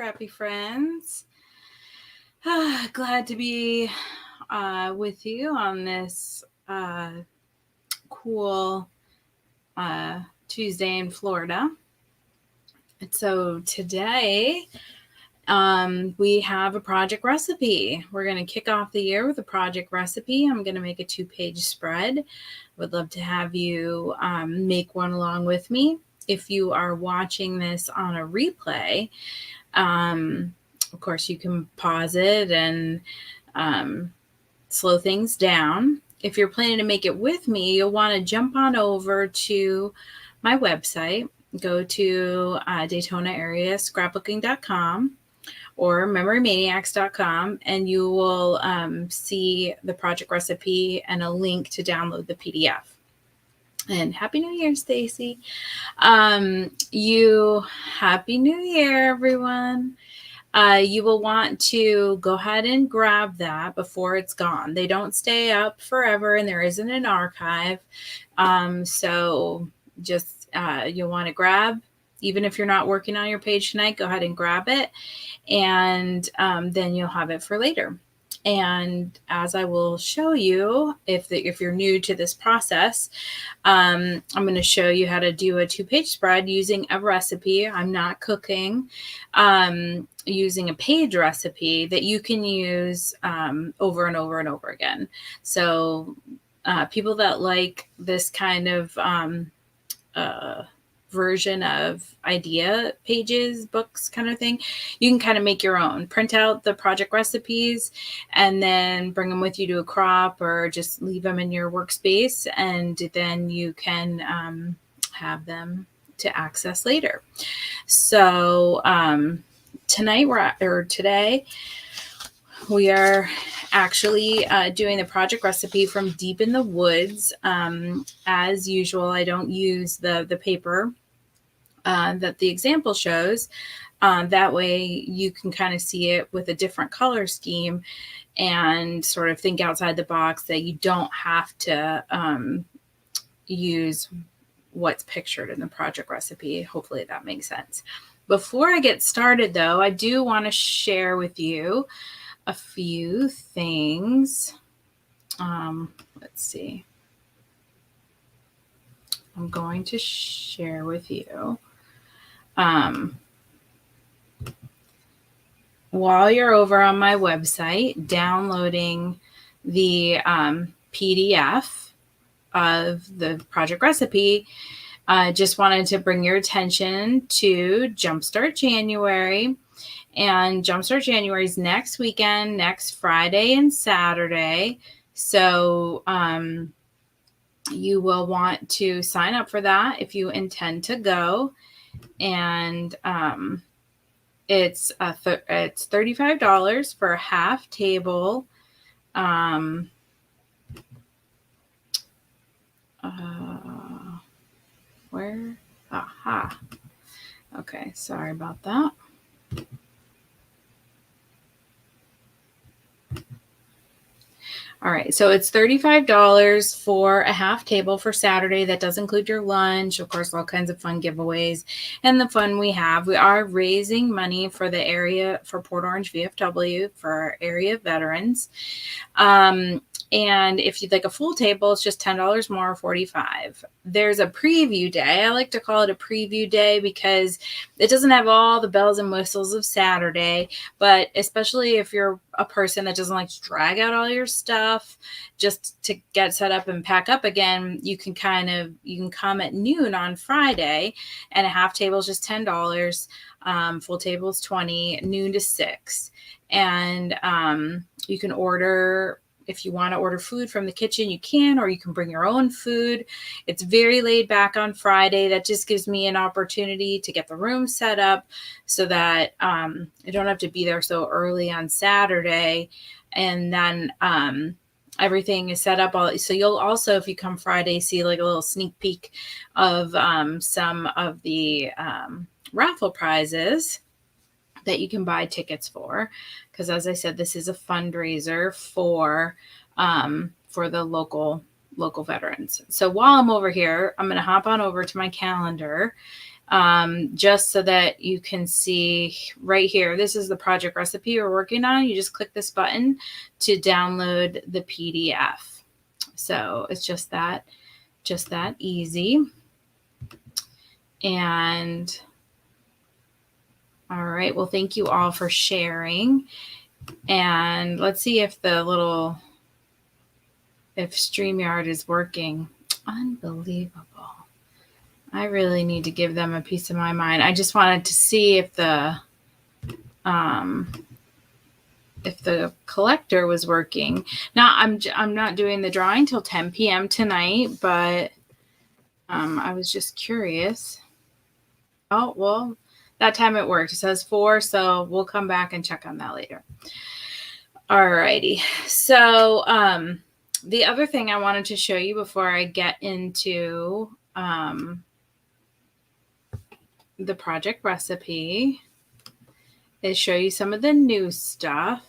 scrappy friends. Glad to be with you on this cool Tuesday in Florida. So today we have a project recipe. We're going to kick off the year with a project recipe. I'm going to make a 2-page spread. Would love to have you make one along with me. If you are watching this on a replay, of course, you can pause it and slow things down. If you're planning to make it with me, you'll want to jump on over to my website. Go to Daytona area scrapbooking.com or memorymaniacs.com, and you will see the project recipe and a link to download the PDF. And Happy New Year, Stacy. Happy New Year, everyone. You will want to go ahead and grab that before it's gone. They don't stay up forever, and there isn't an archive. So just you'll want to grab, even if you're not working on your page tonight, go ahead and grab it, and then you'll have it for later. And as I will show you, if you're new to this process, I'm going to show you how to do a 2-page spread using a recipe. I'm not cooking, using a page recipe that you can use over and over and over again. So people that like this kind of version of idea pages, books kind of thing, you can kind of make your own. Print out the project recipes and then bring them with you to a crop, or just leave them in your workspace, and then you can have them to access later. So today we are actually doing the project recipe from Deep in the Woods. As usual, I don't use the paper that the example shows. That way you can kind of see it with a different color scheme and sort of think outside the box, that you don't have to use what's pictured in the project recipe. Hopefully that makes sense. Before I get started, though, I do want to share with you a few things. Let's see. I'm going to share with you. While you're over on my website downloading the PDF of the project recipe, just wanted to bring your attention to Jumpstart January. And Jumpstart January is next weekend, next Friday and Saturday. So you will want to sign up for that if you intend to go. And it's $35 for a half table. Where? Aha. Okay, sorry about that. All right, so it's $35 for a half table for Saturday. That does include your lunch, of course, all kinds of fun giveaways. And the fun we are raising money for the area, for Port Orange VFW, for our area veterans. And if you'd like a full table, it's just $10 more, $45. There's a preview day. I like to call it a preview day because it doesn't have all the bells and whistles of Saturday, but especially if you're a person that doesn't like to drag out all your stuff just to get set up and pack up again, you can come at noon on Friday, and a half table is just $10. Full table is $20, noon to 6. And you can order. If you want to order food from the kitchen, you can, or you can bring your own food. It's very laid back on Friday. That just gives me an opportunity to get the room set up so that I don't have to be there so early on Saturday. And then everything is set up. So you'll also, if you come Friday, see like a little sneak peek of some of the raffle prizes that you can buy tickets for, because as I said, this is a fundraiser for the local veterans. So while I'm over here, I'm going to hop on over to my calendar just so that you can see right here. This is the project recipe we're working on. You just click this button to download the PDF. So it's just that easy. And all right, well, thank you all for sharing. And let's see if if StreamYard is working. Unbelievable. I really need to give them a piece of my mind. I just wanted to see if the collector was working. Now I'm not doing the drawing till 10 p.m. tonight, but I was just curious. Oh, well, that time it worked. It says 4, so we'll come back and check on that later. All righty. So the other thing I wanted to show you before I get into the project recipe is show you some of the new stuff.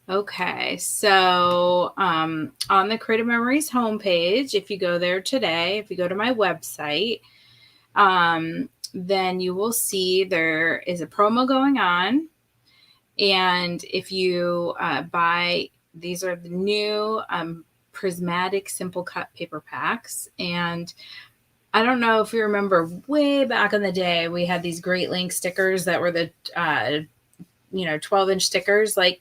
Okay, so on the Creative Memories homepage, if you go there today, if you go to my website, then you will see there is a promo going on. And if you buy, these are the new prismatic simple cut paper packs. And I don't know if you remember way back in the day, we had these Great Link stickers that were the 12-inch stickers, like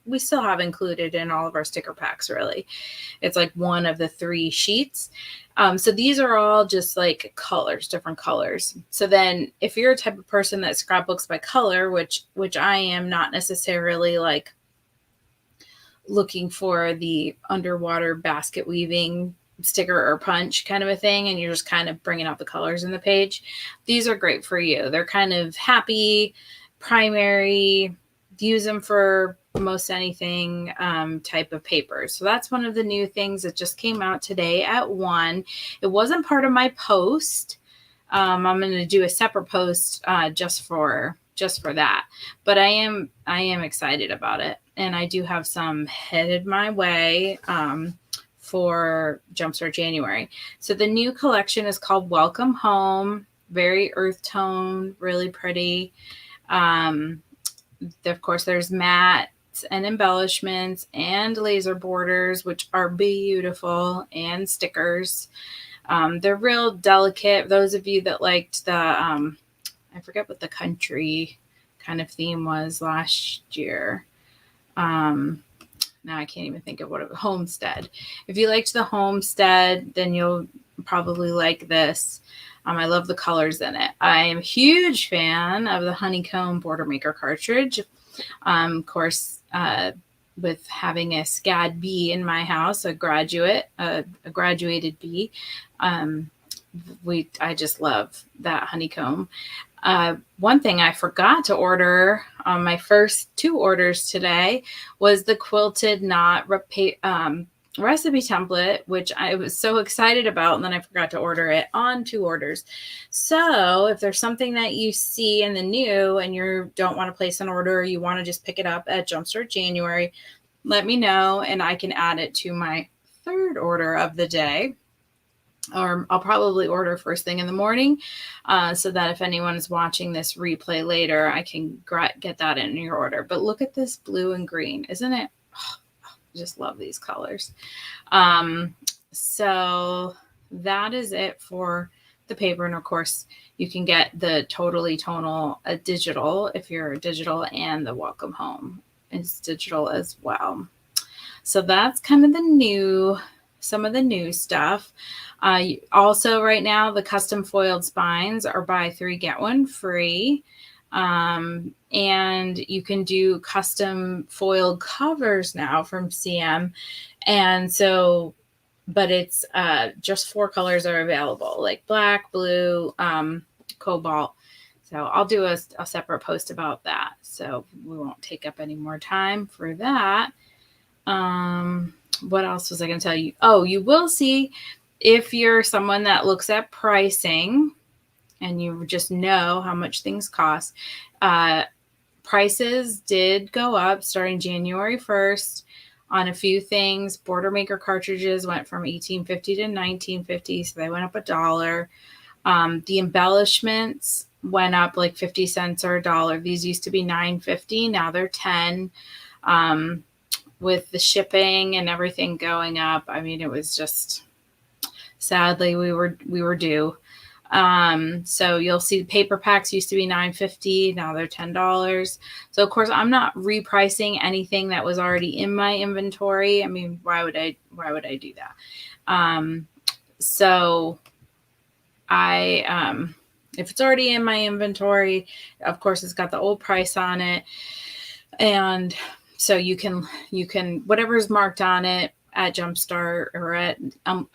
we still have included in all of our sticker packs, really. It's like one of the 3 sheets. So these are all just like colors, different colors. So then if you're a type of person that scrapbooks by color, which I am, not necessarily like looking for the underwater basket weaving sticker or punch kind of a thing, and you're just kind of bringing out the colors in the page, these are great for you. They're kind of happy, primary, use them for most anything type of paper. So that's one of the new things that just came out today at 1. It wasn't part of my post. I'm going to do a separate post just for that, but I am excited about it, and I do have some headed my way for Jumpstart January. So the new collection is called Welcome Home. Very earth tone, really pretty. Of course, there's mats and embellishments and laser borders, which are beautiful, and stickers. They're real delicate. Those of you that liked the, I forget what the country kind of theme was last year. Now I can't even think of what it was. Homestead. If you liked the Homestead, then you'll probably like this. I love the colors in it. I am a huge fan of the Honeycomb Border Maker cartridge. Of course, with having a SCAD bee in my house, a graduated bee, I just love that honeycomb. One thing I forgot to order on my first 2 orders today was the quilted knot recipe template, which I was so excited about, and then I forgot to order it on 2 orders. So if there's something that you see in the new and you don't want to place an order, you want to just pick it up at Jumpstart January, let me know and I can add it to my 3rd order of the day. Or I'll probably order first thing in the morning so that if anyone is watching this replay later, I can get that in your order. But look at this blue and green. Isn't it? Oh, I just love these colors. So that is it for the paper. And of course, you can get the Totally Tonal digital if you're digital, and the Welcome Home is digital as well. So that's kind of some of the new stuff. Also right now, the custom foiled spines are buy 3, get 1 free. And you can do custom foiled covers now from CM. And so, but it's just 4 colors are available, like black, blue, cobalt. So I'll do a separate post about that. So we won't take up any more time for that. What else was I going to tell you? Oh, you will see, if you're someone that looks at pricing and you just know how much things cost, prices did go up starting January 1st. on a few things. Border Maker cartridges went from $18.50 to $19.50, so they went up $1. The embellishments went up like 50 cents or $1. These used to be $9.50, now they're $10. With the shipping and everything going up, I mean, it was just, sadly, we were due. So you'll see the paper packs used to be $9.50, now they're $10. So of course I'm not repricing anything that was already in my inventory. I mean, why would I do that? So if it's already in my inventory, of course it's got the old price on it. And so you can whatever's marked on it at Jumpstart or at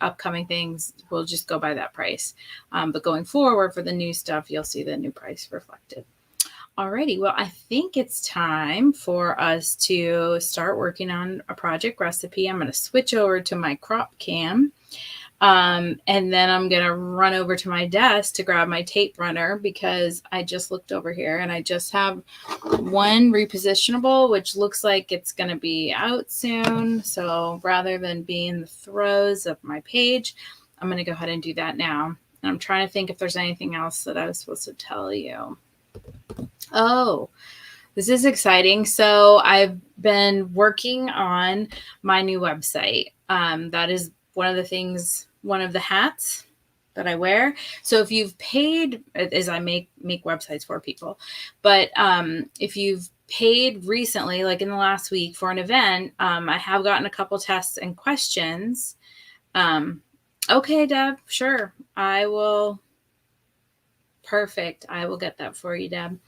upcoming things, we'll just go by that price. But going forward for the new stuff, you'll see the new price reflected. Alrighty, well, I think it's time for us to start working on a project recipe. I'm going to switch over to my crop cam. And then I'm going to run over to my desk to grab my tape runner, because I just looked over here and I just have one repositionable, which looks like it's going to be out soon. So rather than be in the throes of my page, I'm going to go ahead and do that now. And I'm trying to think if there's anything else that I was supposed to tell you. Oh, this is exciting. So I've been working on my new website. That is one of the hats that I wear. So if you've paid, as I make websites for people, but if you've paid recently, like in the last week for an event, I have gotten a couple tests and questions. Okay, Deb, sure. I will. Perfect. I will get that for you, Deb.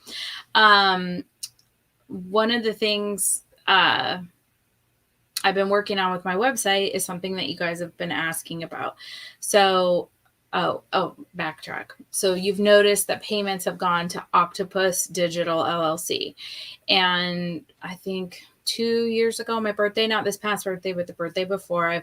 One of the things I've been working on with my website is something that you guys have been asking about. So, backtrack. So you've noticed that payments have gone to Octopus Digital LLC. And I think 2 years ago, my birthday, not this past birthday, but the birthday before, I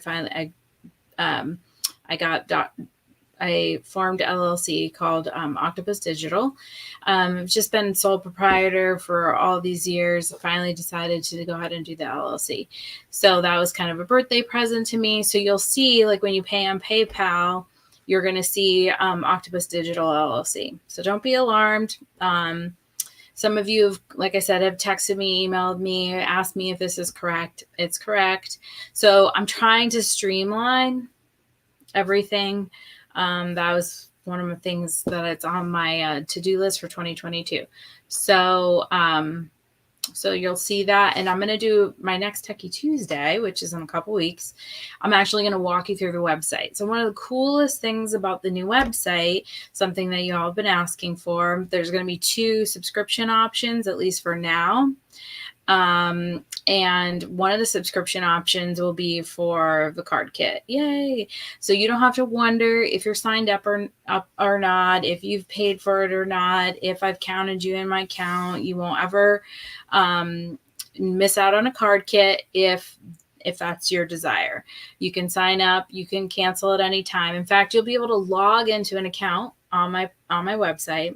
formed LLC called Octopus Digital. I've just been sole proprietor for all these years. Finally decided to go ahead and do the LLC. So that was kind of a birthday present to me. So you'll see, like when you pay on PayPal, you're going to see Octopus Digital LLC. So don't be alarmed. Some of you, like I said, have texted me, emailed me, asked me if this is correct. It's correct. So I'm trying to streamline everything. That was one of the things that it's on my to-do list for 2022. So you'll see that. And I'm going to do my next Techie Tuesday, which is in a couple weeks. I'm actually going to walk you through the website. So one of the coolest things about the new website, something that you all have been asking for, there's going to be 2 subscription options, at least for now. And one of the subscription options will be for the card kit. Yay. So you don't have to wonder if you're signed up or not, if you've paid for it or not, if I've counted you in my count. You won't ever miss out on a card kit if that's your desire. You can sign up, you can cancel at any time. In fact, you'll be able to log into an account on my website.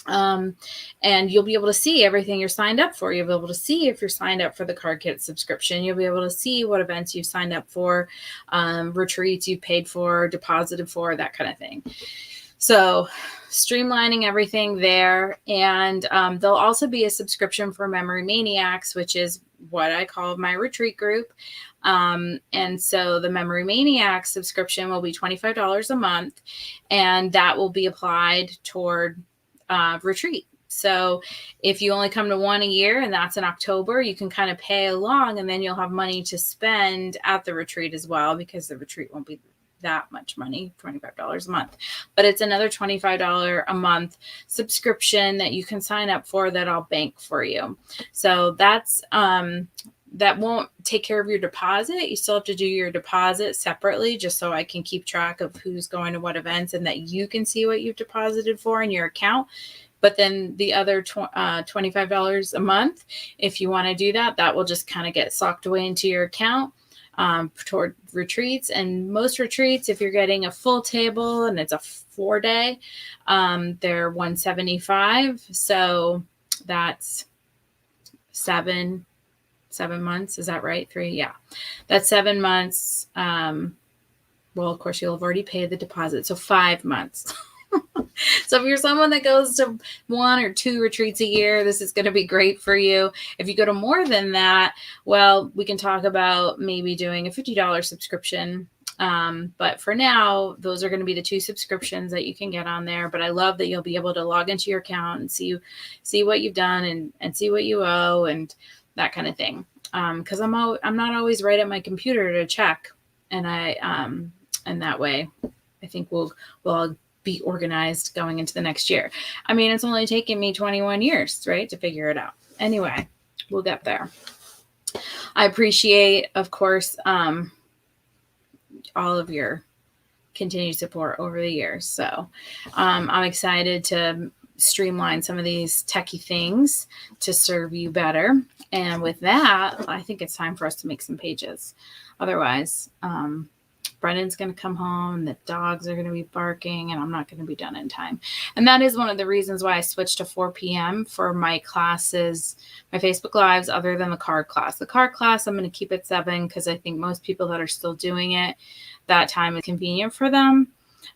And you'll be able to see everything you're signed up for. You'll be able to see if you're signed up for the card kit subscription. You'll be able to see what events you've signed up for, retreats you've paid for, deposited for, that kind of thing. So streamlining everything there. And there'll also be a subscription for Memory Maniacs, which is what I call my retreat group. And so the Memory Maniacs subscription will be $25 a month, and that will be applied toward retreat. So if you only come to one a year, and that's in October, you can kind of pay along, and then you'll have money to spend at the retreat as well, because the retreat won't be that much money, $25 a month, but it's another $25 a month subscription that you can sign up for that I'll bank for you. So that's, that won't take care of your deposit. You still have to do your deposit separately, just so I can keep track of who's going to what events and that you can see what you've deposited for in your account. But then the other $25 a month, if you want to do that, that will just kind of get socked away into your account toward retreats. And most retreats, if you're getting a full table and it's a 4-day, they're $175. So that's $7 7 months. Is that right? 3? Yeah. That's 7 months. Well, of course, you'll have already paid the deposit. So 5 months. So if you're someone that goes to 1 or 2 retreats a year, this is going to be great for you. If you go to more than that, well, we can talk about maybe doing a $50 subscription. But for now, those are going to be the 2 subscriptions that you can get on there. But I love that you'll be able to log into your account and see what you've done and see what you owe and that kind of thing. Because I'm not always right at my computer to check, and and that way, I think we'll all be organized going into the next year. I mean, it's only taken me 21 years, right, to figure it out. Anyway, we'll get there. I appreciate, of course, all of your continued support over the years. So I'm excited to streamline some of these techie things to serve you better. And with that, I think it's time for us to make some pages. Otherwise, Brendan's going to come home, the dogs are going to be barking, and I'm not going to be done in time. And that is one of the reasons why I switched to 4 p.m. for my classes, my Facebook Lives, other than the card class. The card class, I'm going to keep at 7 because I think most people that are still doing it, that time is convenient for them.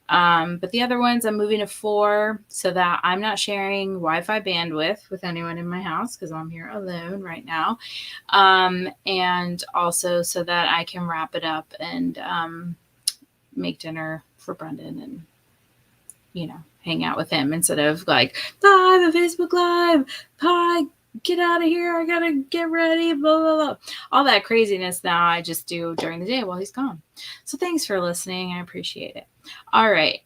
But the other ones, I'm moving to 4 so that I'm not sharing Wi-Fi bandwidth with anyone in my house because I'm here alone right now. And also so that I can wrap it up and make dinner for Brendan and, hang out with him instead of like, I have a Facebook Live, hi, get out of here, I gotta get ready, blah, blah, blah. All that craziness now I just do during the day while he's gone. So thanks for listening. I appreciate it. All right.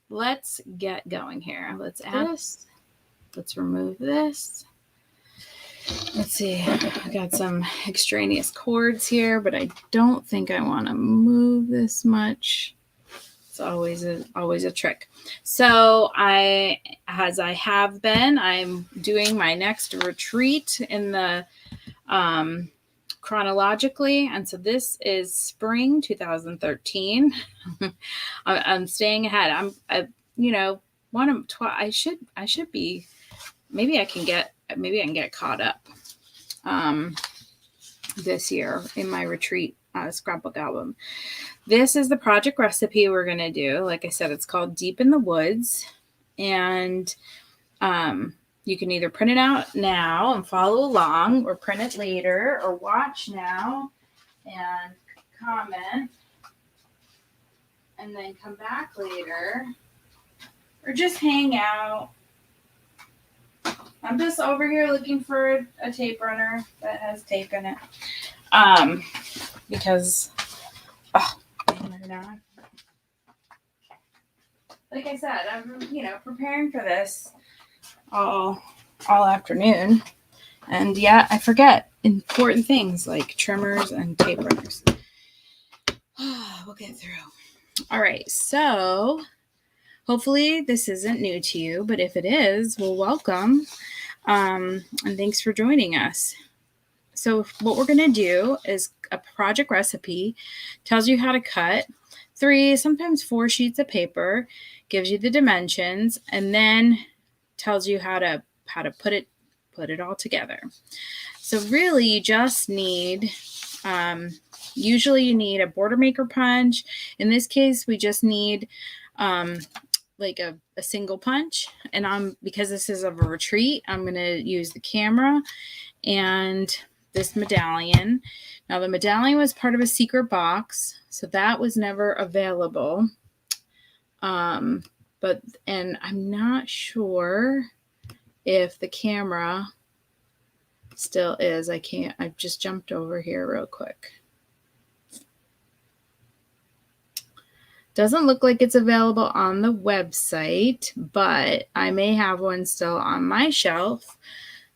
Let's get going here. Let's add this. Let's remove this. Let's see. I got some extraneous cords here, but I don't think I want to move this much. It's always a trick. So as I have been, I'm doing my next retreat in the chronologically, and so this is spring 2013. I'm staying ahead. I should be. Maybe I can get caught up this year in my retreat scrapbook album. This is the project recipe we're going to do. Like I said, it's called Deep in the Woods. And you can either print it out now and follow along or print it later or watch now and comment and then come back later or just hang out. I'm just over here looking for a tape runner that has tape in it. Because, like I said, I'm, preparing for this all afternoon. And yet I forget important things like trimmers and tape runners. We'll get through. All right. So hopefully this isn't new to you, but if it is, well, welcome. And thanks for joining us. So what we're going to do is a project recipe, tells you how to cut 3, sometimes 4 sheets of paper, gives you the dimensions, and then tells you how to put it all together. So really you just need, usually you need a border maker punch. In this case, we just need like a single punch, and because this is of a retreat, I'm going to use the camera and this medallion. Now the medallion was part of a secret box, so that was never available. And I'm not sure if the camera still is. I've just jumped over here real quick. Doesn't look like it's available on the website, but I may have one still on my shelf.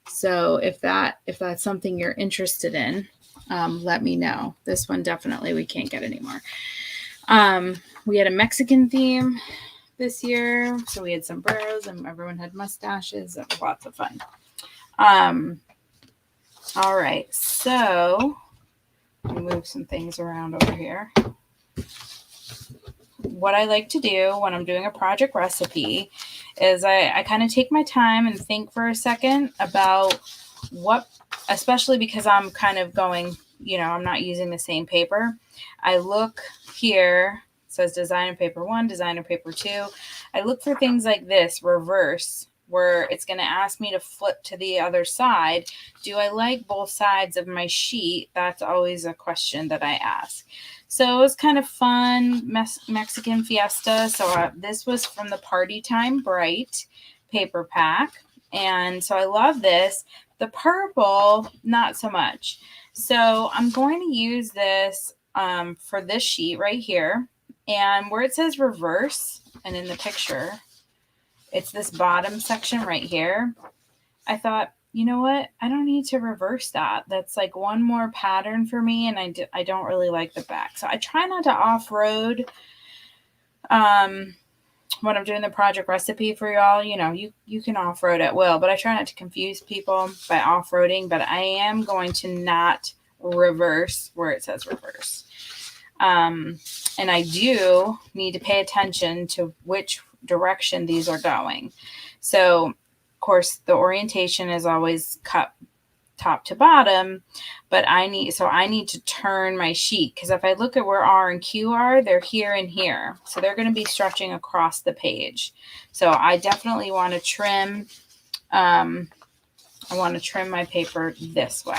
So if that's something you're interested in, let me know. This one definitely we can't get anymore. We had a Mexican theme this year, so we had sombreros and everyone had mustaches. It was lots of fun. All right, so let me move some things around over here. What I like to do when I'm doing a project recipe is I kind of take my time and think for a second about what especially because I'm kind of going, I'm not using the same paper. I look here, it says designer paper 1, designer paper 2. I look for things like this, reverse, where it's going to ask me to flip to the other side. Do I like both sides of my sheet? That's always a question that I ask. So it was kind of fun, Mexican Fiesta. So this was from the Party Time Bright paper pack. And so I love this. The purple, not so much. So I'm going to use this for this sheet right here. And where it says reverse, and in the picture, it's this bottom section right here. I thought, you know what? I don't need to reverse that. That's like one more pattern for me, and I don't really like the back. So I try not to off-road when I'm doing the project recipe for y'all. You can off-road at will, but I try not to confuse people by off-roading, but I am going to not reverse where it says reverse. And I do need to pay attention to which direction these are going. So, of course, the orientation is always cut top to bottom, but I need to turn my sheet, because if I look at where R and Q are, they're here and here. So they're going to be stretching across the page. So I definitely want to trim, I want to trim my paper this way.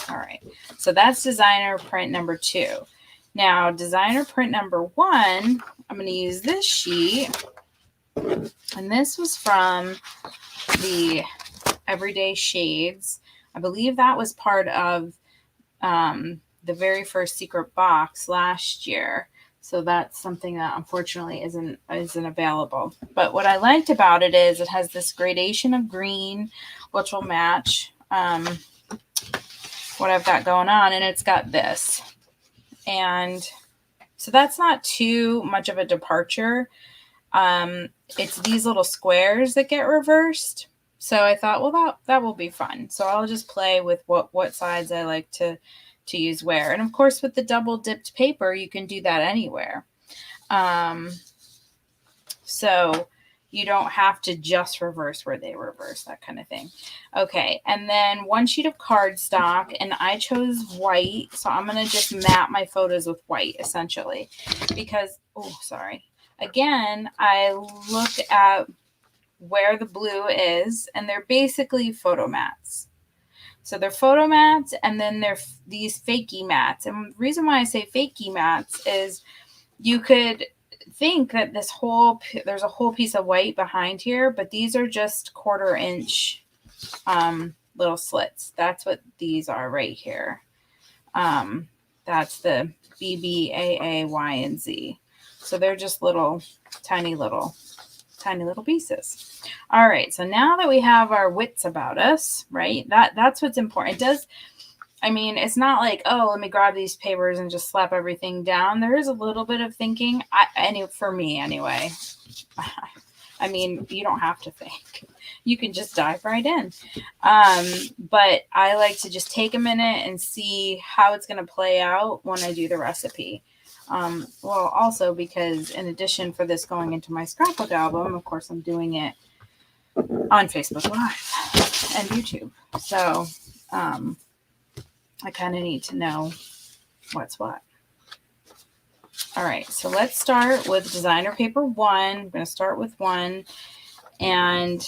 All right. So that's designer print number 2. Now, designer print number 1, I'm going to use this sheet. And this was from the Everyday Shades. I believe that was part of the very first secret box last year. So that's something that unfortunately isn't available. But what I liked about it is it has this gradation of green, which will match what I've got going on. And it's got this. And so that's not too much of a departure. It's these little squares that get reversed. So I thought, well, that will be fun. So I'll just play with what sides I like to use where. And of course, with the double dipped paper, you can do that anywhere. So you don't have to just reverse where they reverse, that kind of thing. Okay, and then one sheet of cardstock, and I chose white. So I'm going to just map my photos with white, essentially. Because, again, I look at where the blue is, and they're basically photo mats. So they're photo mats, and then they're these fakey mats. And the reason why I say fakey mats is you could think that there's a whole piece of white behind here, but these are just 1/4 inch little slits. That's what these are right here. That's the BB, AA, Y, and Z. So they're just tiny little pieces. All right. So now that we have our wits about us, right? That's what's important. It's not like, oh, let me grab these papers and just slap everything down. There is a little bit of thinking. For me anyway. You don't have to think. You can just dive right in. But I like to just take a minute and see how it's going to play out when I do the recipe. Also because in addition for this going into my scrapbook album, of course, I'm doing it on Facebook Live and YouTube. So I kind of need to know what's what. All right, so let's start with designer paper 1. I'm going to start with 1. And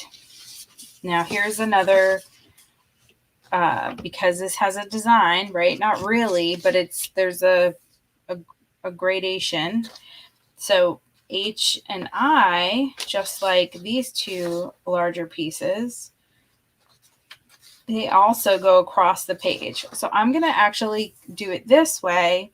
now here's another, because this has a design, right? Not really, but there's a gradation. So H and I, just like these two larger pieces, they also go across the page. So I'm going to actually do it this way.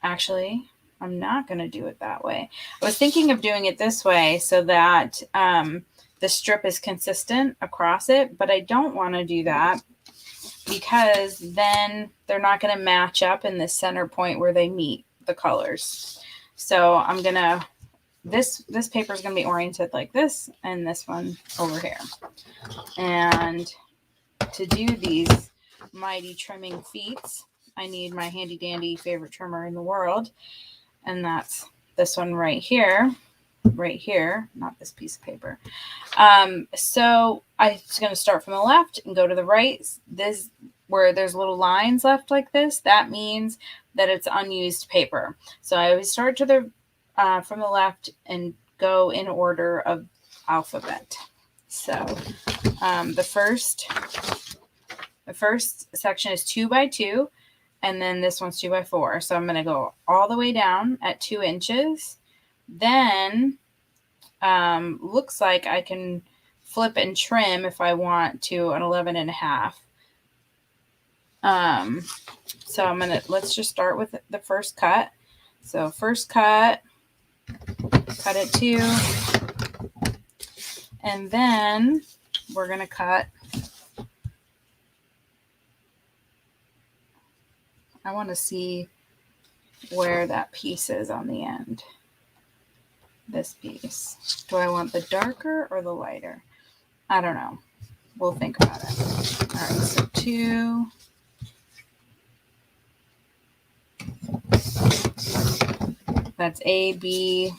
Actually, I'm not going to do it that way. I was thinking of doing it this way so that the strip is consistent across it, but I don't want to do that because then they're not going to match up in the center point where they meet the colors. So I'm going to, this paper is going to be oriented like this and this one over here. And to do these mighty trimming feats, I need my handy dandy favorite trimmer in the world. And that's this one right here. right here, not this piece of paper. So I'm just going to start from the left and go to the right. This, where there's little lines left like this, that means that it's unused paper. So I always start to the from the left and go in order of alphabet. So the first section is 2 by 2, and then this one's 2 by 4. So I'm going to go all the way down at 2 inches. Then looks like I can flip and trim if I want to an 11.5. So let's just start with the first cut. So first cut it 2, and then we're going to cut. I want to see where that piece is on the end. This piece. Do I want the darker or the lighter? I don't know. We'll think about it. All right, so 2. That's A, B,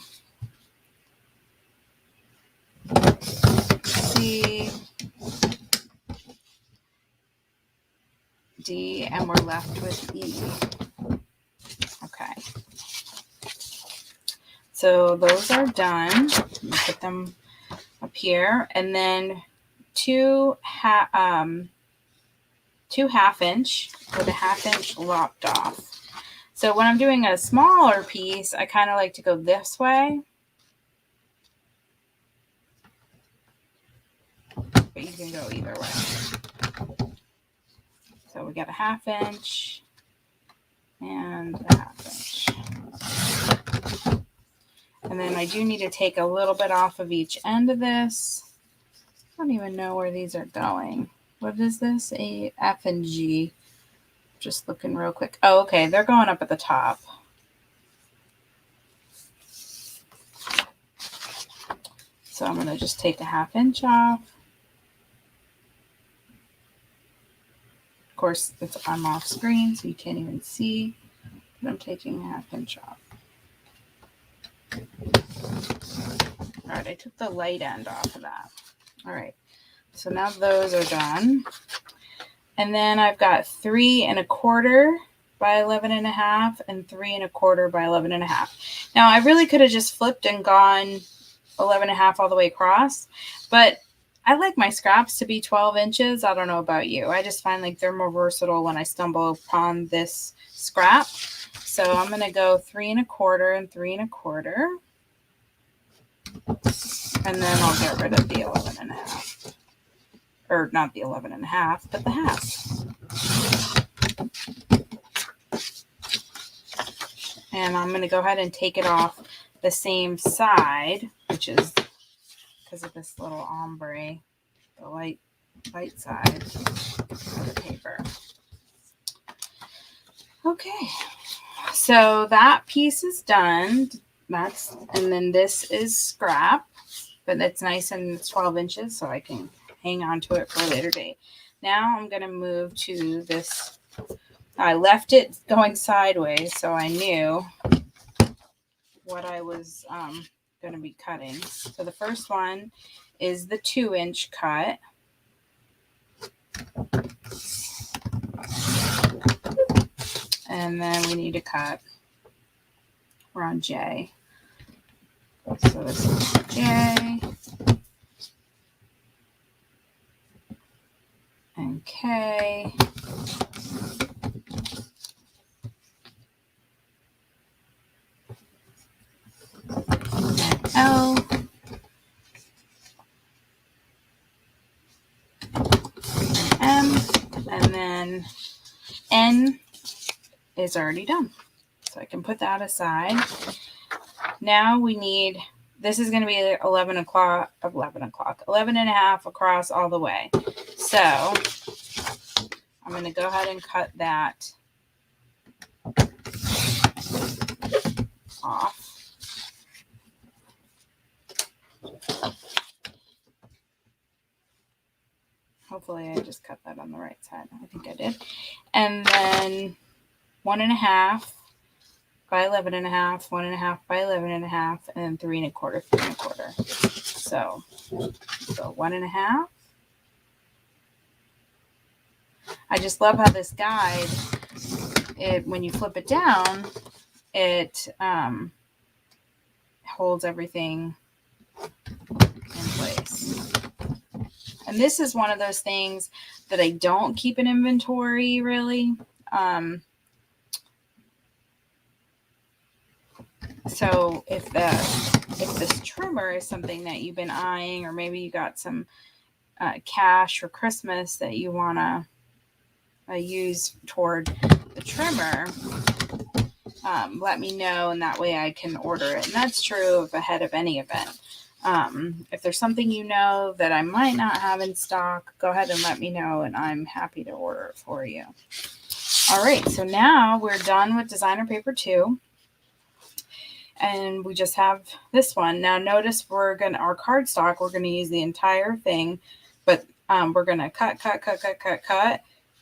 C, D, and we're left with E. Okay. So those are done. Put them up here, and then 2 half-inch with a 1/2 inch lopped off. So when I'm doing a smaller piece, I kind of like to go this way. But you can go either way. So we got a 1/2 inch and a 1/2 inch. And then I do need to take a little bit off of each end of this. I don't even know where these are going. What is this? A F and G. Just looking real quick. Oh, okay. They're going up at the top. So I'm going to just take a 1/2 inch off. Of course, I'm off screen, so you can't even see. But I'm taking a 1/2 inch off. All right, I took the light end off of that. All right. So now those are done. And then I've got 3 1/4 by 11.5 and 3 1/4 by 11.5. Now I really could have just flipped and gone 11.5 all the way across, but I like my scraps to be 12 inches. I don't know about you. I just find like they're more versatile when I stumble upon this scrap. So I'm going to go 3 1/4 and 3 1/4. And then I'll get rid of the 11.5. Or not the 11.5, but the 1/2. And I'm going to go ahead and take it off the same side, which is because of this little ombre, the light side of the paper. Okay, so that piece is done. And then this is scrap, but it's nice and it's 12 inches, so I can hang on to it for a later date. Now I'm going to move to this. I left it going sideways, so I knew what I was going to be cutting. So the first one is the 2-inch cut. And then we need to cut. We're on J. So this is J. And K. And L. And M. And then N is already done. So I can put that aside. Now we need, this is going to be 11 and a half across all the way. So I'm going to go ahead and cut that off. Hopefully I just cut that on the right side. I think I did. And then 1.5 by 11.5, 1.5 by 11.5, and then 3 1/4, 3 1/4. So 1.5. I just love how this guide, when you flip it down, it holds everything in place. And this is one of those things that I don't keep an inventory really. So if this trimmer is something that you've been eyeing, or maybe you got some cash for Christmas that you want to use toward the trimmer, let me know, and that way I can order it. And that's true ahead of any event. If there's something you know that I might not have in stock, go ahead and let me know, and I'm happy to order it for you. All right, so now we're done with designer paper 2. And we just have this one. Now notice our cardstock, we're going to use the entire thing, but we're going to cut.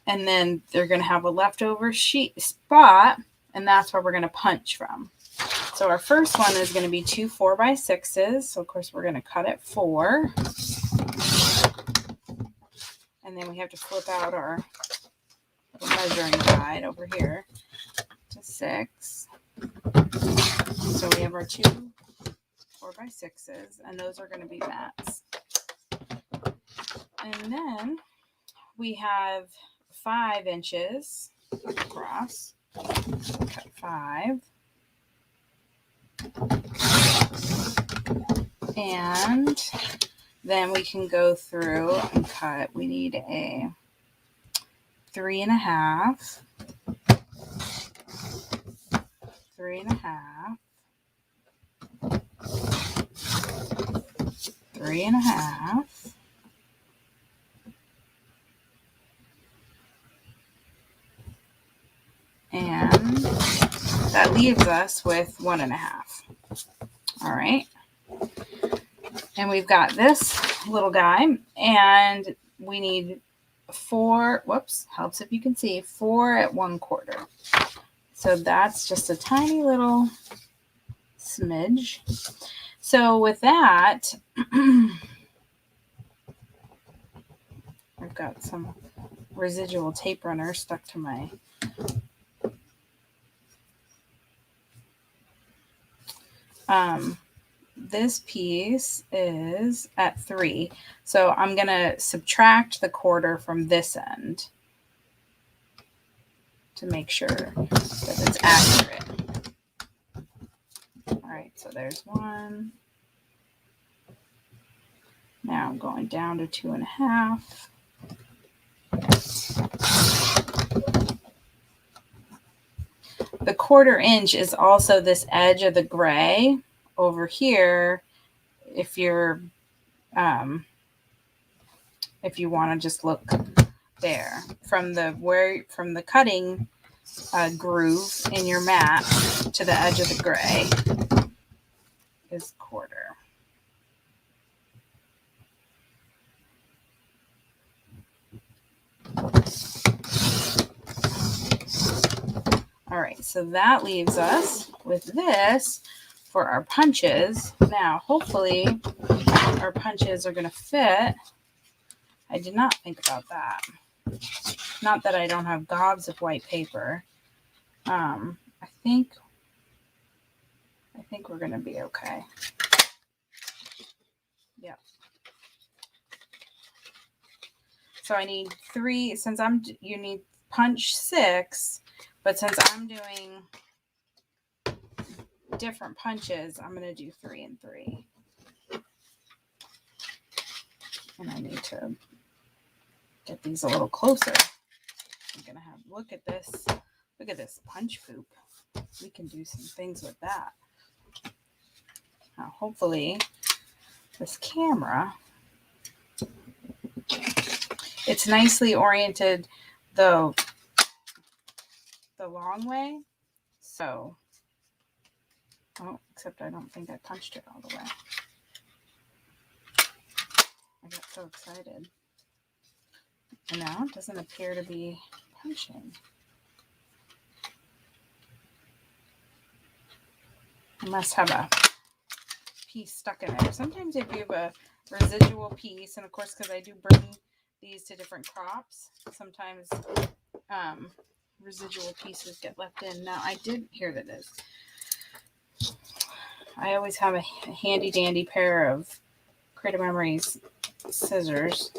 And then they're going to have a leftover sheet spot, and that's where we're going to punch from. So our first one is going to be 2 4x6s. So of course we're going to cut at 4. And then we have to flip out our measuring guide over here to 6. So we have our 2 4x6s, and those are going to be mats. And then we have 5 inches across. Cut 5. And then we can go through and cut. We need a 3.5, 3.5, 3.5, and that leaves us with 1.5. All right. And we've got this little guy, and we need 4, helps if you can see, 4 at 1/4. So that's just a tiny little smidge. So with that, I've got some residual tape runner stuck to my this piece is at 3. So I'm going to subtract the 1/4 from this end to make sure that it's accurate. All right, so there's 1. Now I'm going down to 2.5. The 1/4 inch is also this edge of the gray over here. If you're, if you want to just look there from the cutting groove in your mat to the edge of the gray is 1/4. All right, so that leaves us with this for our punches. Now, hopefully, our punches are going to fit. I did not think about that. Not that I don't have gobs of white paper. I think we're going to be okay. Yep. So I need 3, since you need punch 6, but since I'm doing different punches, I'm going to do 3 and 3. And I need to get these a little closer. I'm going to have, look at this punch poop. We can do some things with that. Now, hopefully, this camera, it's nicely oriented the long way. So, except I don't think I punched it all the way. I got so excited. And now it doesn't appear to be punching. I must have a piece stuck in there. Sometimes if you have a residual piece, and of course because I do bring these to different crops, sometimes residual pieces get left in. Now I did, here it is. I always have a handy dandy pair of Cradle Memories scissors.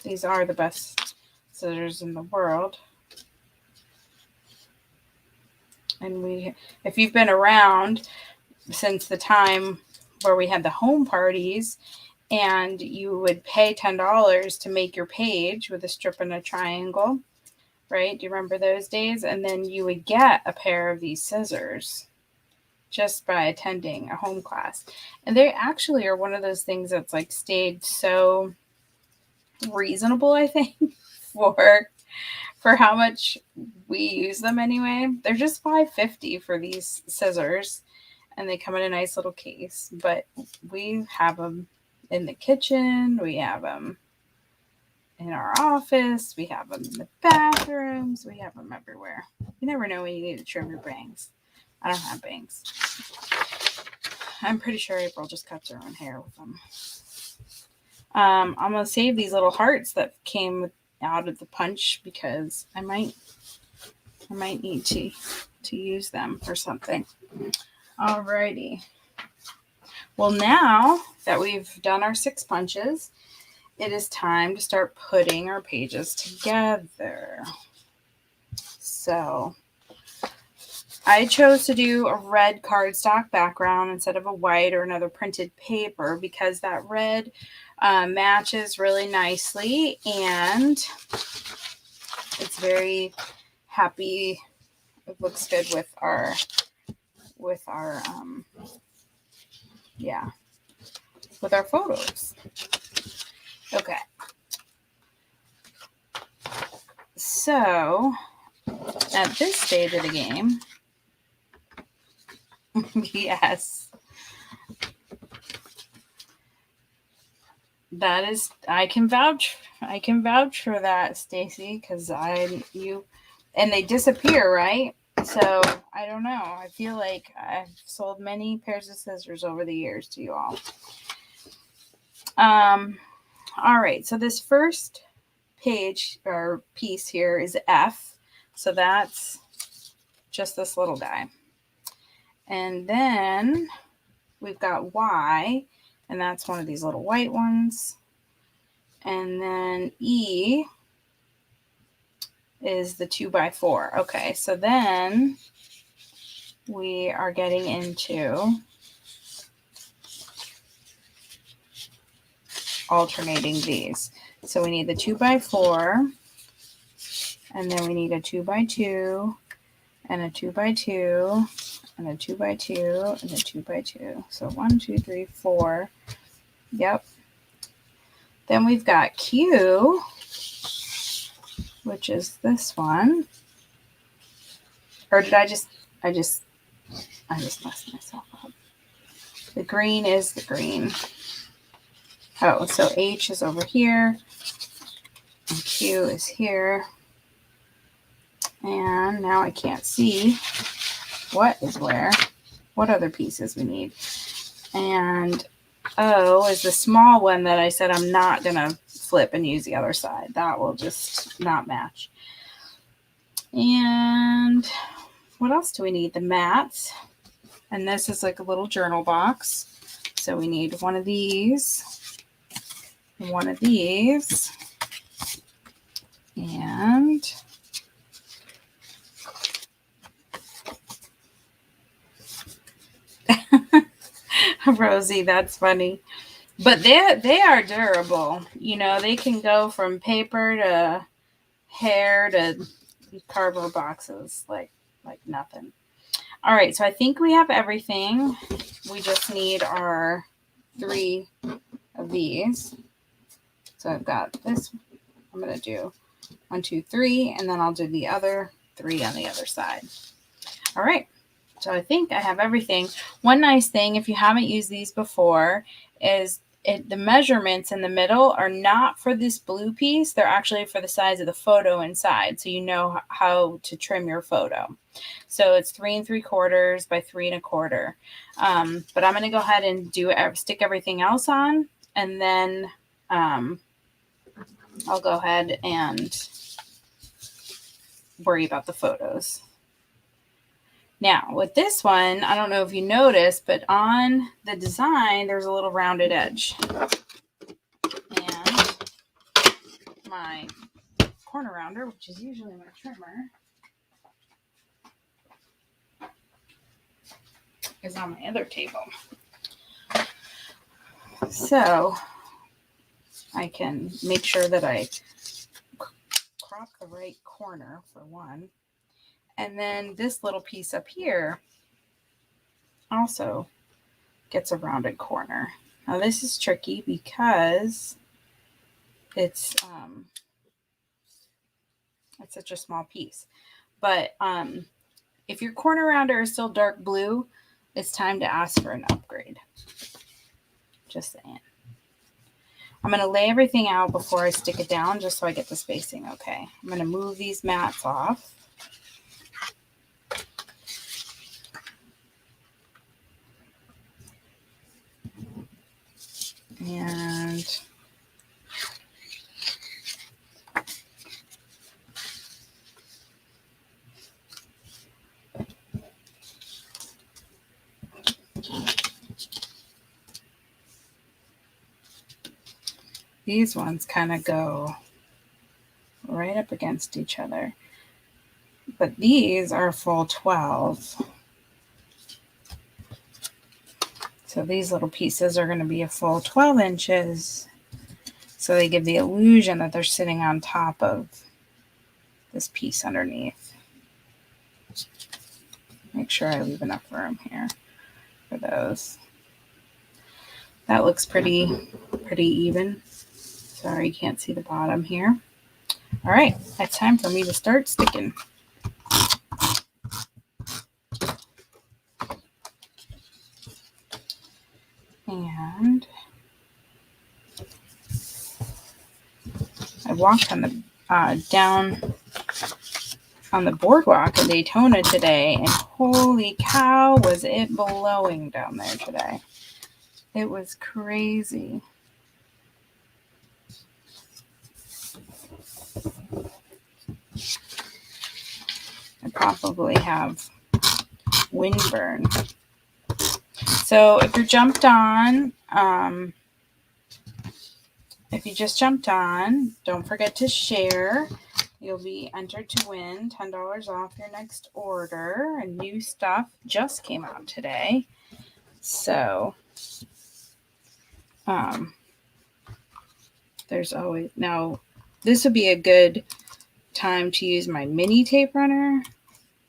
These are the best scissors in the world. And if you've been around since the time where we had the home parties and you would pay $10 to make your page with a strip and a triangle, right? Do you remember those days? And then you would get a pair of these scissors just by attending a home class. And they actually are one of those things that's like stayed so reasonable, I think, for how much we use them anyway. They're just $5.50 for these scissors, and they come in a nice little case. But we have them in the kitchen, we have them in our office, we have them in the bathrooms, we have them everywhere. You never know when you need to trim your bangs. I don't have bangs. I'm pretty sure April just cuts her own hair with them. I'm going to save these little hearts that came out of the punch because I might need to use them for something. Alrighty. Well, now that we've done our 6 punches, it is time to start putting our pages together. So I chose to do a red cardstock background instead of a white or another printed paper because that red matches really nicely and it's very happy. It looks good with our photos. Okay. So at this stage of the game, yes, that is, I can vouch for that, Stacy, because and they disappear, right? So I don't know. I feel like I've sold many pairs of scissors over the years to you all. All right. So this first page or piece here is F. So that's just this little guy. And then we've got Y, and that's one of these little white ones. And then E is the 2x4. Okay, so then we are getting into alternating these. So we need the 2x4, and then we need a 2x2, and a 2x2, and a 2x2, and a 2x2. So 1, 2, 3, 4. Yep. Then we've got Q, which is this one. Or did I just messed myself up. The green is the green. Oh, so H is over here, and Q is here. And now I can't see what is where, what other pieces we need. And O is the small one that I said I'm not going to flip and use the other side. That will just not match. And what else do we need? The mats. And this is like a little journal box. So we need one of these, one of these, and Rosie, that's funny. But they are durable. You know, they can go from paper to hair to cardboard boxes like nothing. All right, so I think we have everything. We just need our 3 of these. So I've got this. I'm going to do 1, 2, 3, and then I'll do the other 3 on the other side. All right. So I think I have everything. One nice thing, if you haven't used these before, is the measurements in the middle are not for this blue piece. They're actually for the size of the photo inside. So you know how to trim your photo. So it's 3 3/4 by 3 1/4. But I'm going to go ahead and stick everything else on, and then I'll go ahead and worry about the photos. Now, with this one, I don't know if you noticed, but on the design, there's a little rounded edge. And my corner rounder, which is usually my trimmer, is on my other table. So I can make sure that I crop the right corner for one. And then this little piece up here also gets a rounded corner. Now this is tricky because it's such a small piece. But if your corner rounder is still dark blue, it's time to ask for an upgrade. Just saying. I'm going to lay everything out before I stick it down just so I get the spacing okay. I'm going to move these mats off. And these ones kind of go right up against each other. But these are full 12. So these little pieces are going to be a full 12 inches. So they give the illusion that they're sitting on top of this piece underneath. Make sure I leave enough room here for those. That looks pretty even. Sorry, you can't see the bottom here. All right, it's time for me to start sticking. And I walked on the down on the boardwalk in Daytona today, and holy cow, was it blowing down there today. It was crazy. I probably have windburn. So if you're jumped on, if you just jumped on, don't forget to share. You'll be entered to win $10 off your next order. And new stuff just came out today. So there's always, now this would be a good time to use my mini tape runner,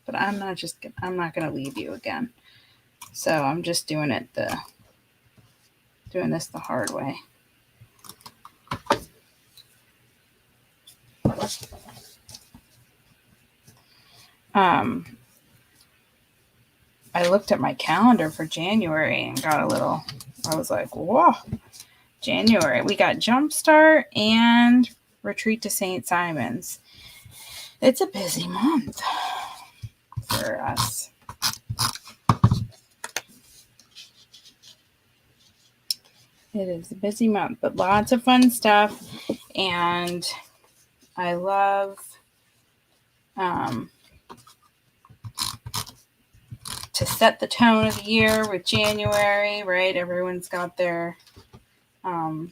but I'm not going to leave you again. So I'm just doing this the hard way. I looked at my calendar for January and I was like, whoa, January. We got Jumpstart and Retreat to St. Simon's. It's a busy month for us. It is a busy month, but lots of fun stuff. And I love to set the tone of the year with January, right? Everyone's got their, I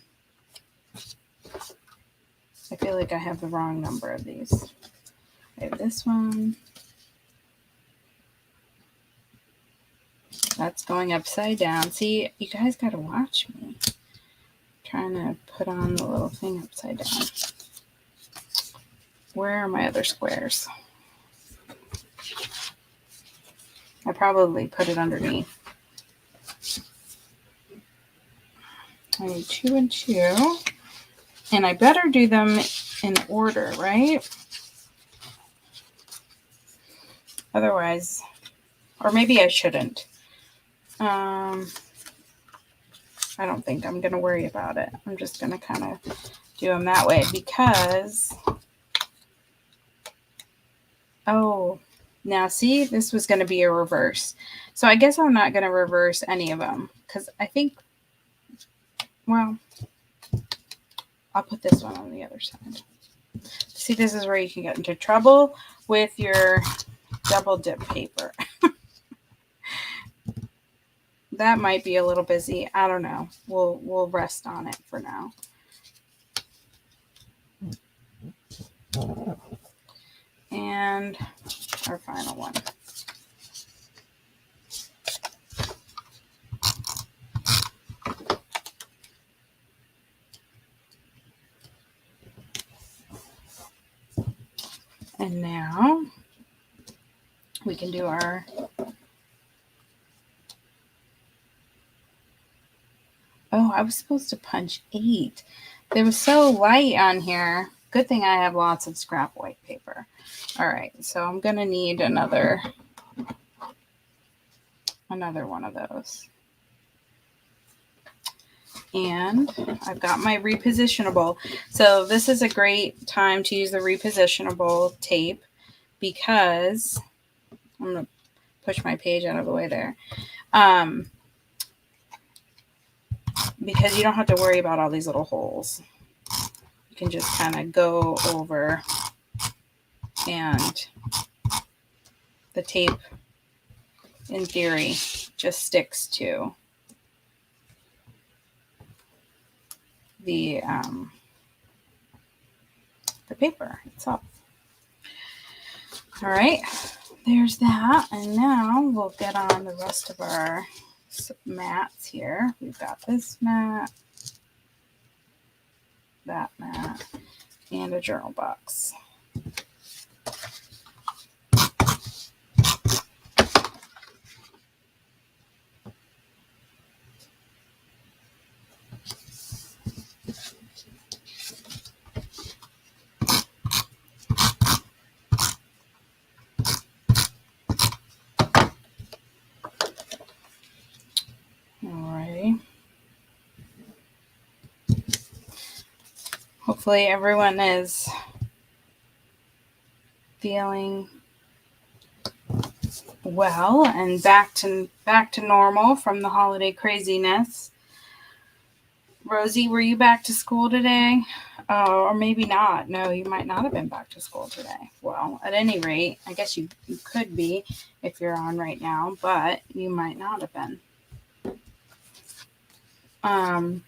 feel like I have the wrong number of these. I have this one. That's going upside down. See, you guys got to watch me. I'm trying to put on the little thing upside down. Where are my other squares? I probably put it underneath. I need 2 and 2. And I better do them in order, right? Otherwise, or maybe I shouldn't. I don't think I'm going to worry about it. I'm just going to kind of do them that way because, oh, Now, see, this was going to be a reverse. So I guess I'm not going to reverse any of them because I think, well, I'll put this one on the other side. See, this is where you can get into trouble with your double dip paper. That might be a little busy. I don't know. We'll rest on it for now. And our final one. And now we can do our I was supposed to punch 8. They were so light on here. Good thing I have lots of scrap white paper. All right, so I'm going to need another one of those. And I've got my repositionable. So this is a great time to use the repositionable tape because I'm going to push my page out of the way there. Because you don't have to worry about all these little holes. You can just kind of go over, and the tape, in theory, just sticks to the paper itself. All right, there's that. And now we'll get on the rest of our mats here. We've got this mat, that mat, and a journal box. Alrighty. Hopefully everyone is feeling well and back to normal from the holiday craziness. Rosie, were you back to school today? Or maybe not. No, you might not have been back to school today. Well, at any rate, I guess you could be if you're on right now, but you might not have been. All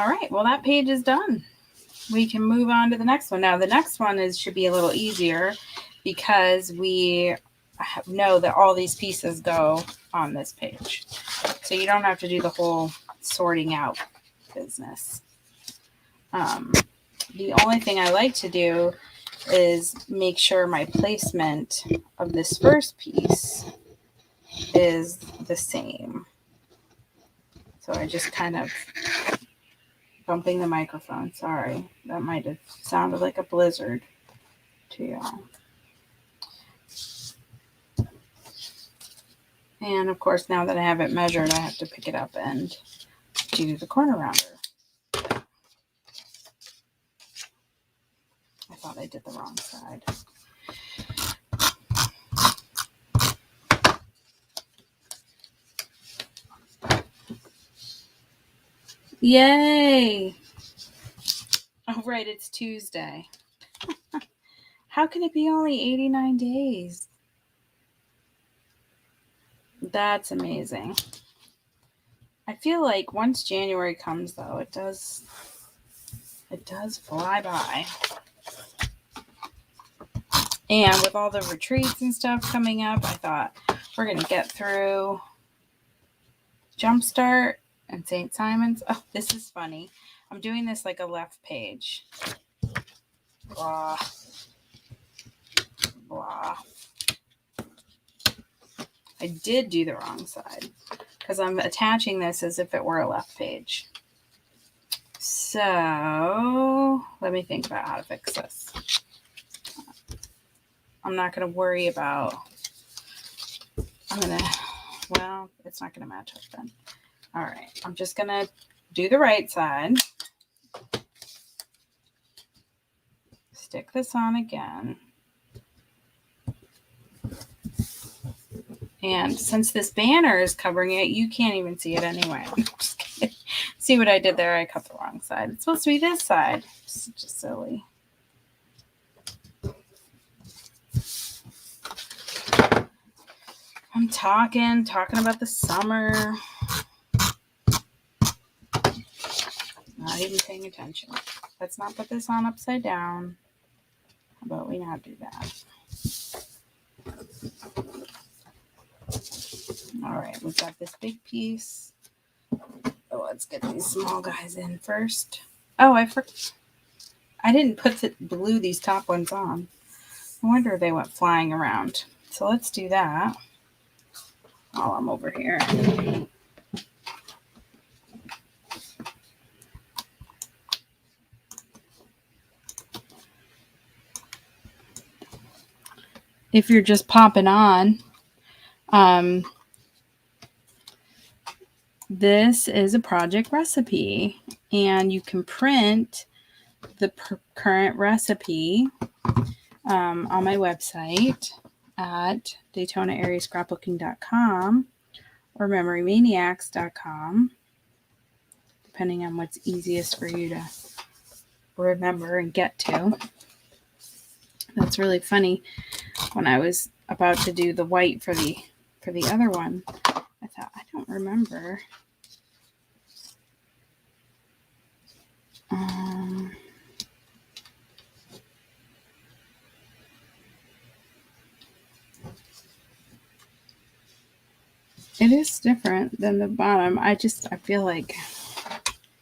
right, well, that page is done. We can move on to the next one. Now, the next one should be a little easier because we know that all these pieces go on this page. So you don't have to do the whole sorting out business. The only thing I like to do is make sure my placement of this first piece is the same. So I just kind of bumping the microphone. Sorry, that might have sounded like a blizzard to y'all. And of course, now that I have it measured, I have to pick it up and do the corner rounder. I thought I did the wrong side. Yay! Oh, right, it's Tuesday. How can it be only 89 days? That's amazing. I feel like once January comes, though, it does fly by. And with all the retreats and stuff coming up, I thought we're going to get through Jumpstart and St. Simon's. Oh, this is funny. I'm doing this like a left page. Blah. Blah. I did do the wrong side because I'm attaching this as if it were a left page. So let me think about how to fix this. I'm not going to worry about, well, it's not going to match up then. All right, I'm just going to do the right side. Stick this on again. And since this banner is covering it, you can't even see it anyway. I'm just kidding. See what I did there? I cut the wrong side. It's supposed to be this side. It's just silly. I'm talking about the summer. Not even paying attention. Let's not put this on upside down. How about we not do that? All right, we've got this big piece. Oh, let's get these small guys in first. Oh, I didn't glue these top ones on. I wonder if they went flying around. So let's do that while I'm over here. If you're just popping on, this is a project recipe, and you can print the current recipe on my website at DaytonaAreaScrapbooking.com or MemoryManiacs.com, depending on what's easiest for you to remember and get to. That's really funny. When I was about to do the white for the other one, I thought, I don't remember. It is different than the bottom. I feel like,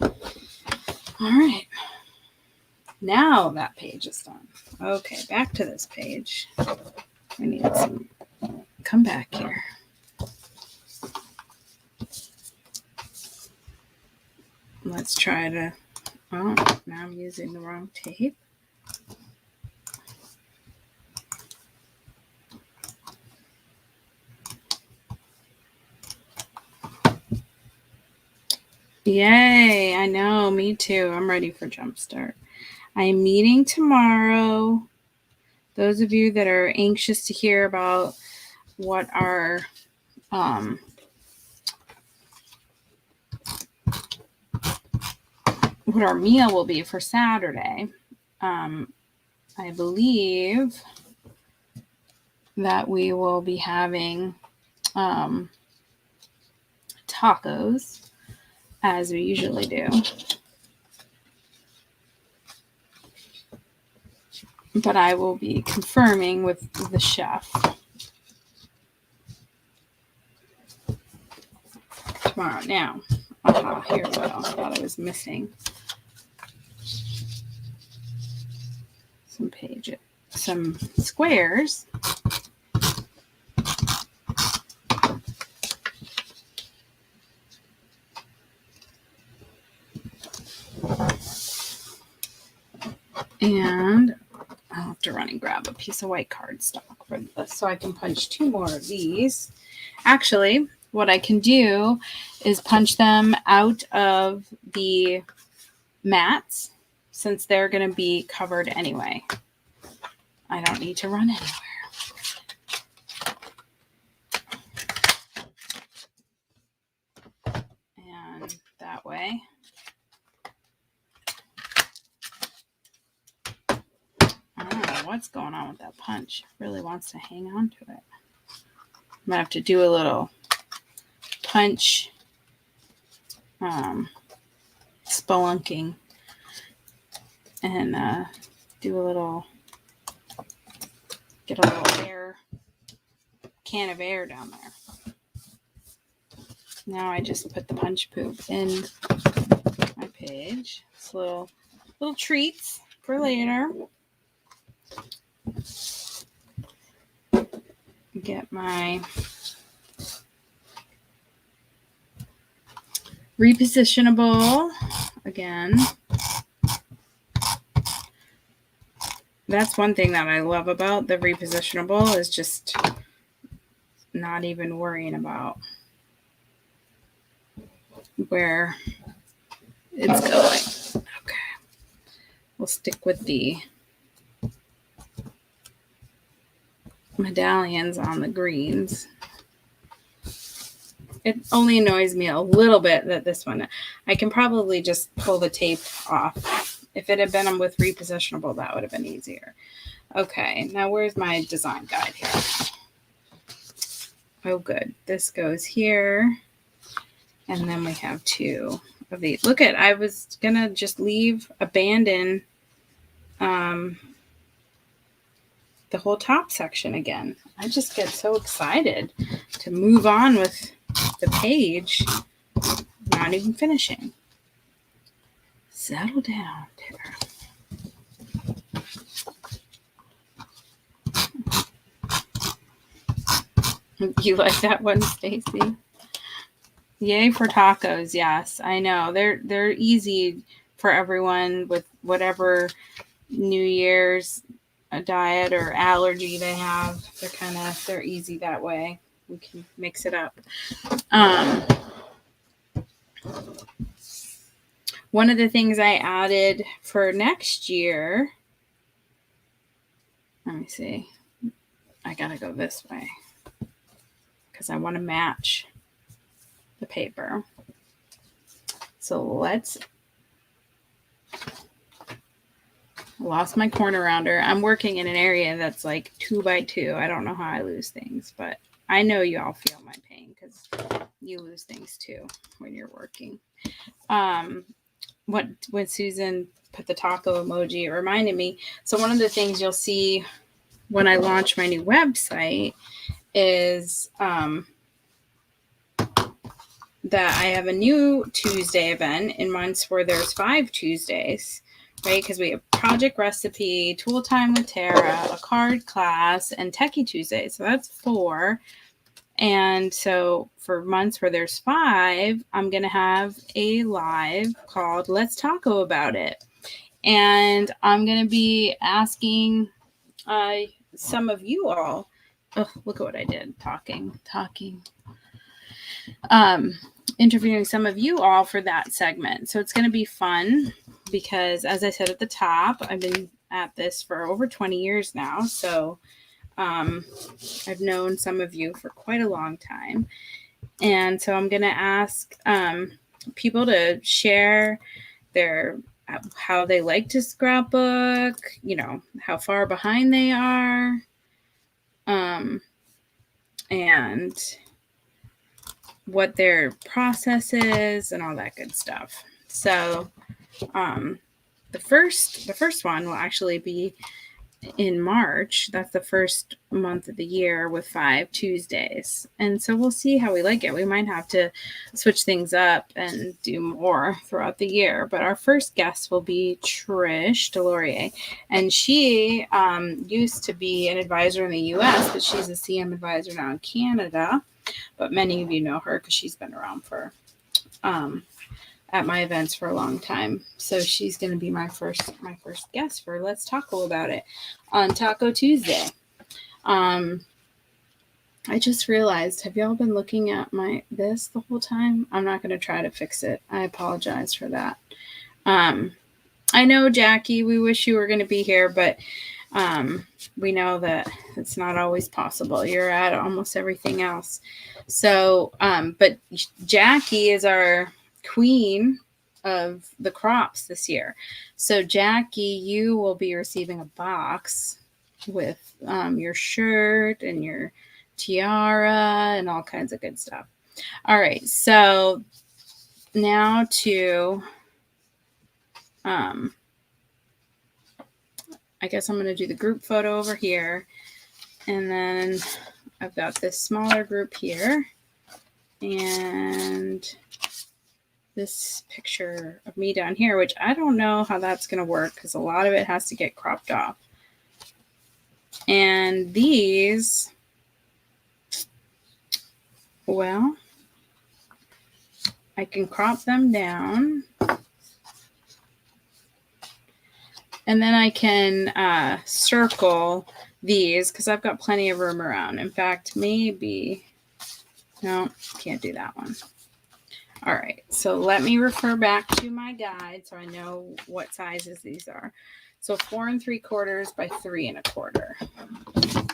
all right. Now that page is done. Okay, back to this page. We need some, come back here. Let's try to, oh, now I'm using the wrong tape. Yay, I know, me too. I'm ready for Jumpstart. I'm meeting tomorrow. Those of you that are anxious to hear about what our meal will be for Saturday, I believe that we will be having tacos, as we usually do. But I will be confirming with the chef tomorrow. Now, here we go. I thought I was missing some squares. And I'll have to run and grab a piece of white cardstock for this so I can punch 2 more of these. Actually, what I can do is punch them out of the mats since they're going to be covered anyway. I don't need to run anywhere. And that way, I don't know what's going on with that punch. It really wants to hang on to it. I'm going to have to do a little punch spelunking and get a little can of air down there. Now I just put the punch poop in my page. It's little treats for later. Get my repositionable again. That's one thing that I love about the repositionable is just not even worrying about where it's going. Okay. We'll stick with the medallions on the greens. It only annoys me a little bit that this one, I can probably just pull the tape off. If it had been with repositionable, that would have been easier. Okay, now where's my design guide here? Oh, good. This goes here. And then we have 2 of these. Look at, I was going to just abandon the whole top section again. I just get so excited to move on with the page, not even finishing. Settle down, Tara. You like that one, Stacy? Yay for tacos. Yes, I know. They're easy for everyone with whatever New Year's diet or allergy they have. They're easy that way. We can mix it up. One of the things I added for next year, let me see. I gotta go this way because I want to match the paper. So lost my corner rounder. I'm working in an area that's like 2 by 2. I don't know how I lose things, but I know you all feel my pain because you lose things too when you're working. When Susan put the taco emoji, it reminded me. So one of the things you'll see when I launch my new website is that I have a new Tuesday event in months where there's 5 Tuesdays, right? Because we have project recipe, tool time with Tara, a card class, and Techie Tuesday. So that's 4. And so for months where there's 5, I'm going to have a live called Let's Taco About It. And I'm going to be asking some of you all, look at what I did, talking. Interviewing some of you all for that segment. So it's going to be fun because, as I said at the top, I've been at this for over 20 years now. So I've known some of you for quite a long time. And so I'm going to ask people to share how they like to scrapbook, how far behind they are, and what their process is and all that good stuff. So the first one will actually be in March. That's the first month of the year with 5 Tuesdays. And so we'll see how we like it. We might have to switch things up and do more throughout the year. But our first guest will be Trish Delorier. And she used to be an advisor in the U.S., but she's a CM advisor now in Canada. But many of you know her because she's been around for at my events for a long time. So she's going to be my first guest for Let's Taco About It on Taco Tuesday. I just realized, have y'all been looking at this the whole time? I'm not going to try to fix it. I apologize for that. I know, Jackie, we wish you were going to be here, but we know that it's not always possible. You're at almost everything else. So, but Jackie is our queen of the crops this year. So Jackie, you will be receiving a box with your shirt and your tiara and all kinds of good stuff. All right, so now to I guess I'm going to do the group photo over here, and then I've got this smaller group here and this picture of me down here, which I don't know how that's going to work because a lot of it has to get cropped off. And these, well, I can crop them down. And then I can circle these because I've got plenty of room around. In fact, maybe, no, can't do that one. All right, so let me refer back to my guide so I know what sizes these are. So 4 3/4 by 3 1/4.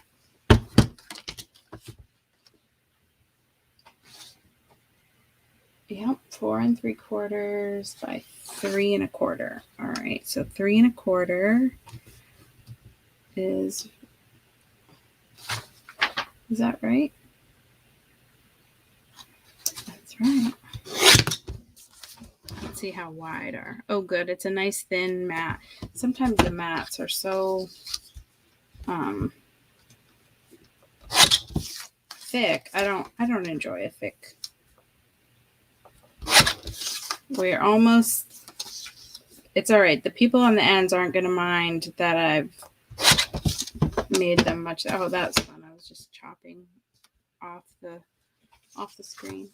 Yep, 4 3/4 by 3 1/4. All right, so 3 1/4 is that right? That's right. Let's see how wide are. Oh, good. It's a nice thin mat. Sometimes the mats are so thick. I don't enjoy a thick. We're almost. It's all right. The people on the ends aren't going to mind that I've made them much. Oh, that's fun. I was just chopping off the screen.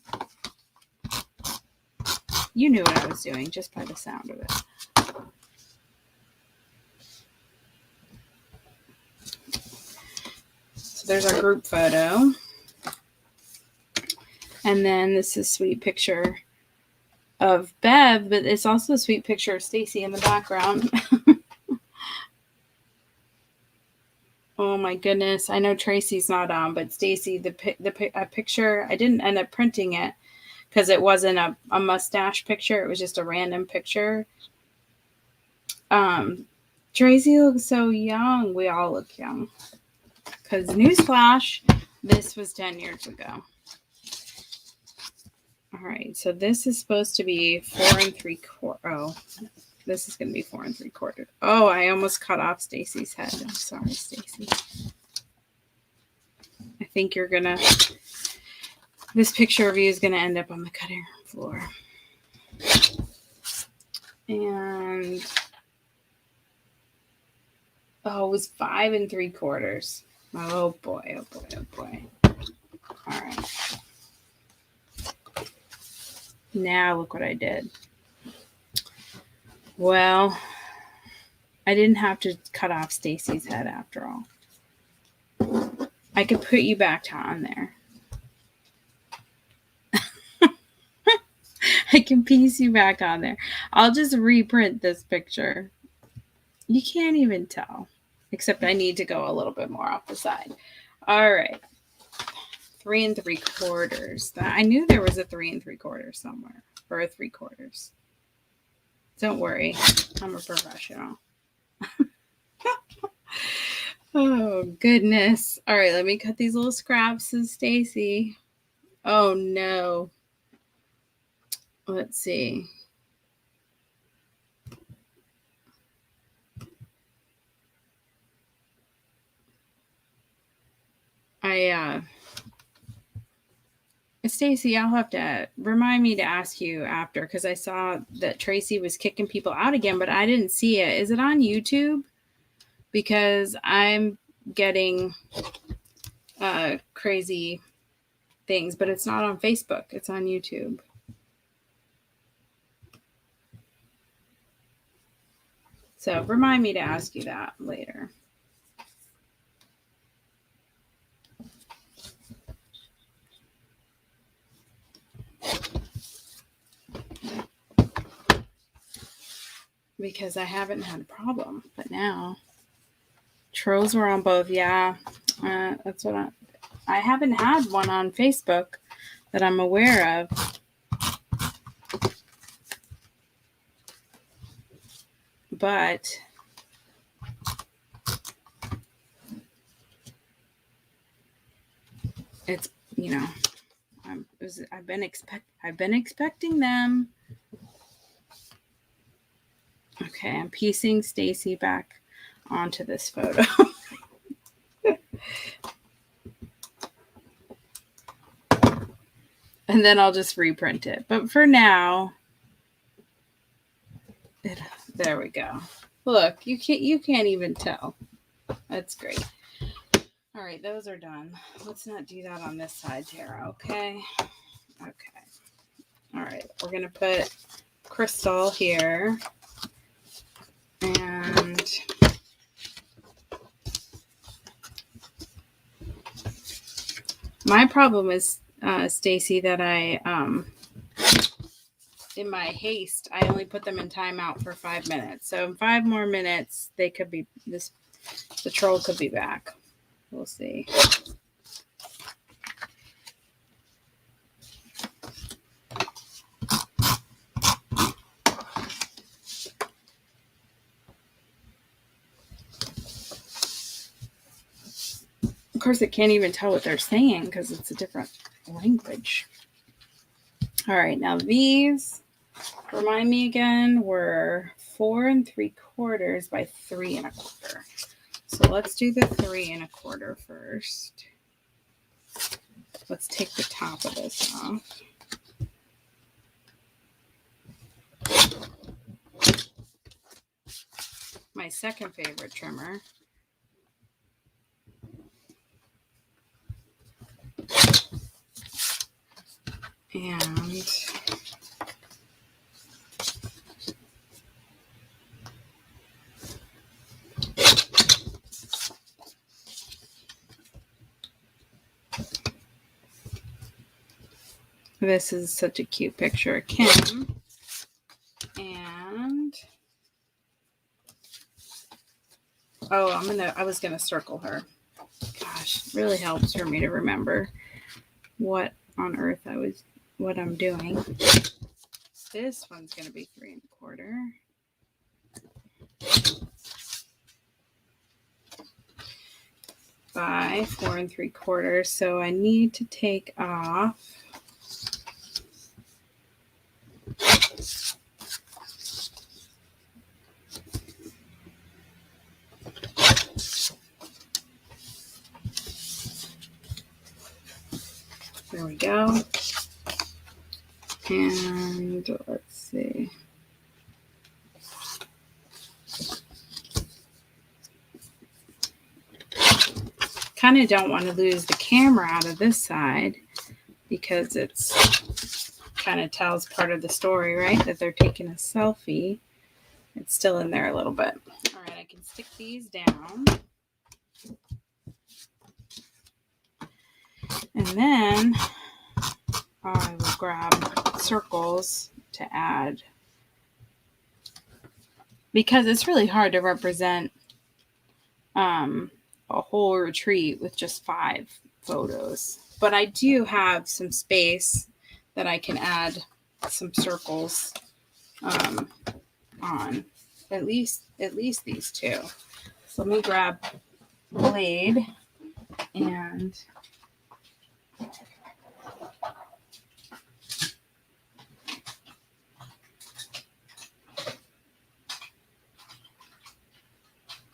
You knew what I was doing just by the sound of it. So there's our group photo. And then this is a sweet picture of Bev, but it's also a sweet picture of Stacy in the background. Oh my goodness. I know Tracy's not on, but Stacy, the picture, I didn't end up printing it because it wasn't a mustache picture. It was just a random picture. Tracy looks so young. We all look young. Because newsflash, this was 10 years ago. All right, so this is supposed to be 4 3/4. Oh, this is going to be 4 3/4. Oh, I almost cut off Stacy's head. I'm sorry, Stacy. I think you're going to... This picture of you is going to end up on the cutting floor. And... Oh, it was 5 3/4. Oh boy, oh boy, oh boy. All right. Now look what I did. Well, I didn't have to cut off Stacy's head after all. I could put you back on there. I can piece you back on there. I'll just reprint this picture. You can't even tell. Except I need to go a little bit more off the side. All right. 3 3/4. I knew there was a 3 3/4 somewhere. Or a 3/4. Don't worry. I'm a professional. Oh, goodness. All right, let me cut these little scraps of Stacy. Oh, no. Let's see. Stacy, I'll have to remind me to ask you after because I saw that Tracy was kicking people out again, but I didn't see it. Is it on YouTube? Because I'm getting crazy things, but it's not on Facebook. It's on YouTube. So remind me to ask you that later. Because I haven't had a problem, but now trolls were on both. Yeah, that's what I haven't had one on Facebook that I'm aware of. But it's, you know, I've been expecting them. Okay, I'm piecing Stacy back onto this photo. And then I'll just reprint it. But for now, there we go. Look, you can't even tell. That's great. All right, those are done. Let's not do that on this side, Tara, okay? Okay. All right, we're going to put Crystal here. And my problem is, Stacy, that I, in my haste, I only put them in timeout for 5 minutes. So in 5 more minutes, the troll could be back. We'll see. course, I can't even tell what they're saying because it's a different language. All right, now these, remind me again, were 4 3/4 by 3 1/4. So let's do the 3 1/4 first. Let's take the top of this off. My second favorite trimmer. And this is such a cute picture of Kim. And I was gonna circle her. Gosh, it really helps for me to remember what on earth what I'm doing. This one's gonna be 3 1/4. By 4 3/4. So I need to take off there we go. And let's see. Kind of don't want to lose the camera out of this side because it's kind of tells part of the story, right? That they're taking a selfie. It's still in there a little bit. All right, I can stick these down. And then I will grab circles to add, because it's really hard to represent a whole retreat with just 5 photos. But I do have some space that I can add some circles on, at least these 2. So let me grab blade and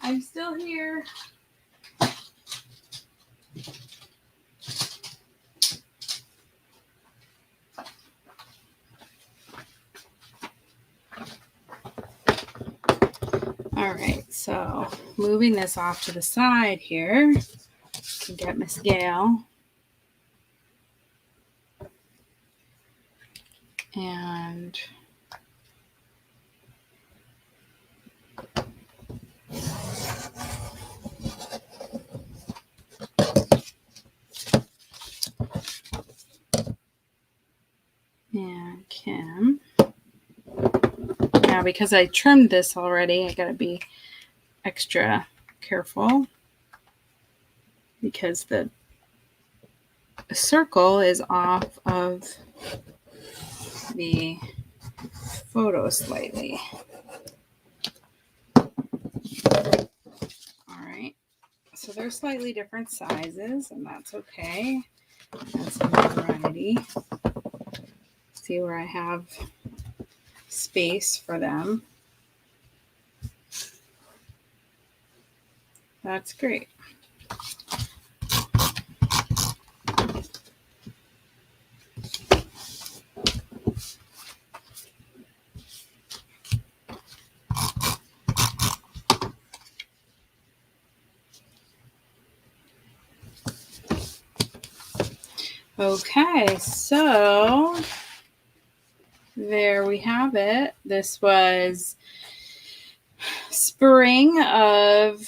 I'm still here. All right, so moving this off to the side here, can get Miss Gail. And Kim. Now, because I trimmed this already, I gotta be extra careful because the circle is off of the photo slightly. All right, so they're slightly different sizes, and that's okay. That's a variety. See where I have space for them. That's great. Okay, so there we have it. This was spring of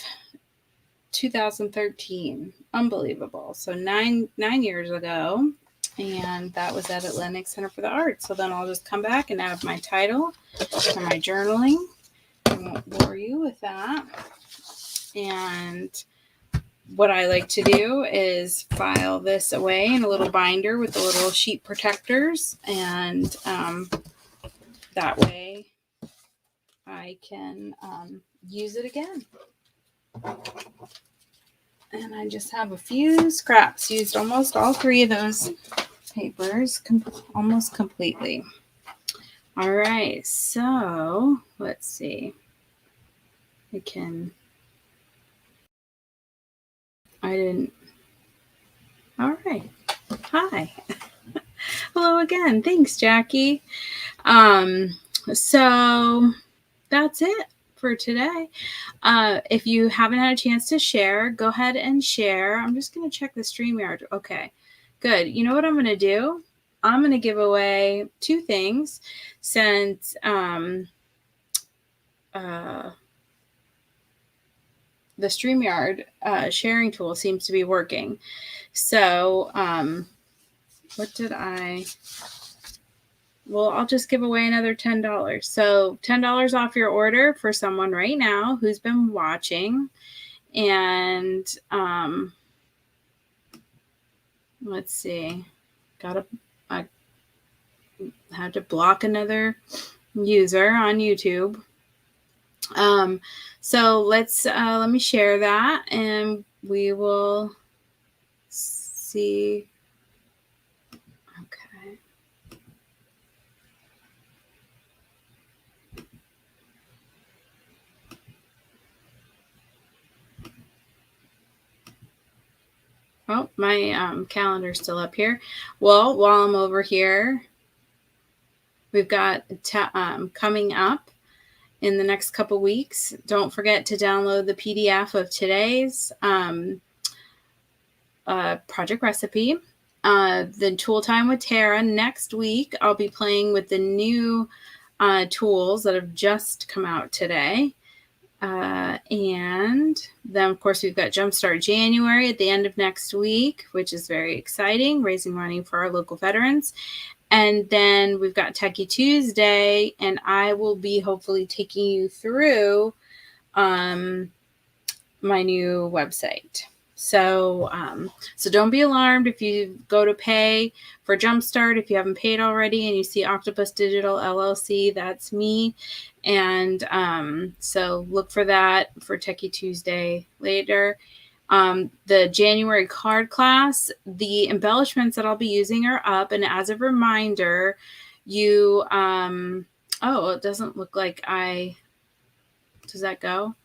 2013. Unbelievable. So nine years ago. And that was at Atlantic Center for the Arts. So then I'll just come back and add my title for my journaling. I won't bore you with that. And what I like to do is file this away in a little binder with the little sheet protectors, and that way I can use it again. And I just have a few scraps. Used almost all 3 of those papers almost completely. All right, so let's see. All right. Hi. Hello again. Thanks, Jackie. So that's it for today. If you haven't had a chance to share, go ahead and share. I'm just going to check the StreamYard. Okay, good. You know what I'm going to do? I'm going to give away 2 things since the StreamYard sharing tool seems to be working. So what did I... Well, I'll just give away another $10. So $10 off your order for someone right now who's been watching. And let's see. I had to block another user on YouTube. So let me share that and we will see. Okay. Oh, my calendar's still up here. Well, while I'm over here, we've got coming up in the next couple weeks. Don't forget to download the PDF of today's project recipe. The tool time with Tara next week. I'll be playing with the new tools that have just come out today. And then, of course, we've got Jumpstart January at the end of next week, which is very exciting, raising money for our local veterans. And then we've got Techie Tuesday, and I will be hopefully taking you through my new website. So don't be alarmed if you go to pay for Jumpstart. If you haven't paid already and you see Octopus Digital LLC, that's me. And so look for that for Techie Tuesday later. The January card class, the embellishments that I'll be using are up. And as a reminder, you, it doesn't look like does that go?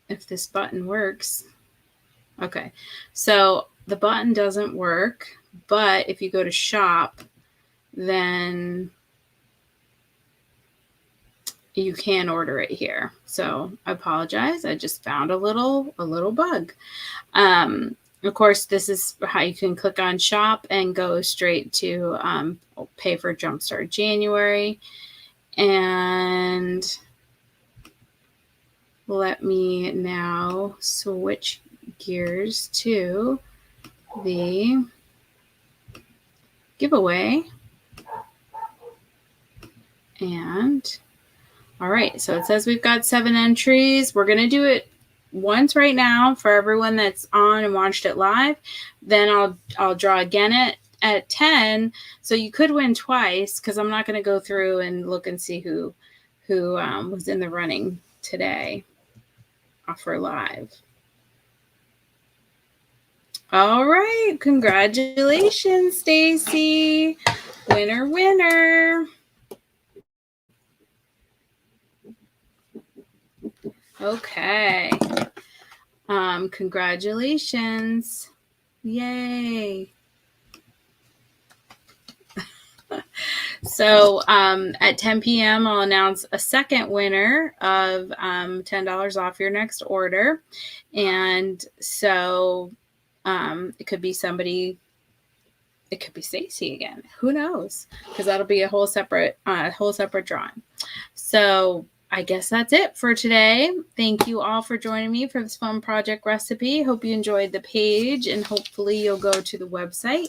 If this button works. Okay, so the button doesn't work, but if you go to shop, then you can order it here. So I apologize. I just found a little bug. Of course, this is how you can click on shop and go straight to pay for Jumpstart January. And let me now switch gears to the giveaway. And all right, so it says we've got 7 entries. We're going to do it once right now for everyone that's on and watched it live. Then I'll draw again at 10. So you could win twice because I'm not going to go through and look and see who was in the running today for live. All right, congratulations, Stacy. Winner. Okay. Congratulations. Yay. So at 10 p.m., I'll announce a second winner of $10 off your next order. And so it could be somebody, it could be Stacy again. Who knows? Because that'll be a whole separate drawing. So I guess that's it for today. Thank you all for joining me for this fun project recipe. Hope you enjoyed the page, and hopefully you'll go to the website,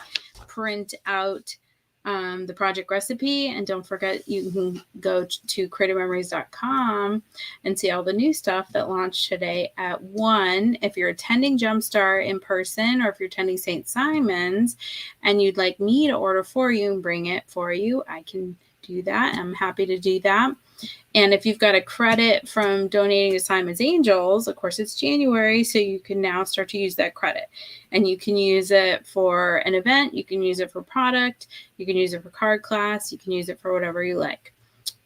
print out the project recipe, and don't forget you can go to creativememories.com and see all the new stuff that launched today at 1. If you're attending Jumpstart in person, or if you're attending St. Simon's and you'd like me to order for you and bring it for you, I can do that. I'm happy to do that. And if you've got a credit from donating to Simon's Angels, of course it's January, so you can now start to use that credit. And you can use it for an event, you can use it for product, you can use it for card class, you can use it for whatever you like.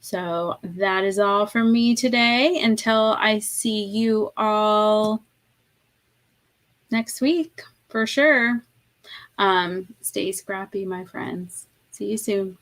So that is all from me today. Until I see you all next week, for sure. Stay scrappy, my friends. See you soon.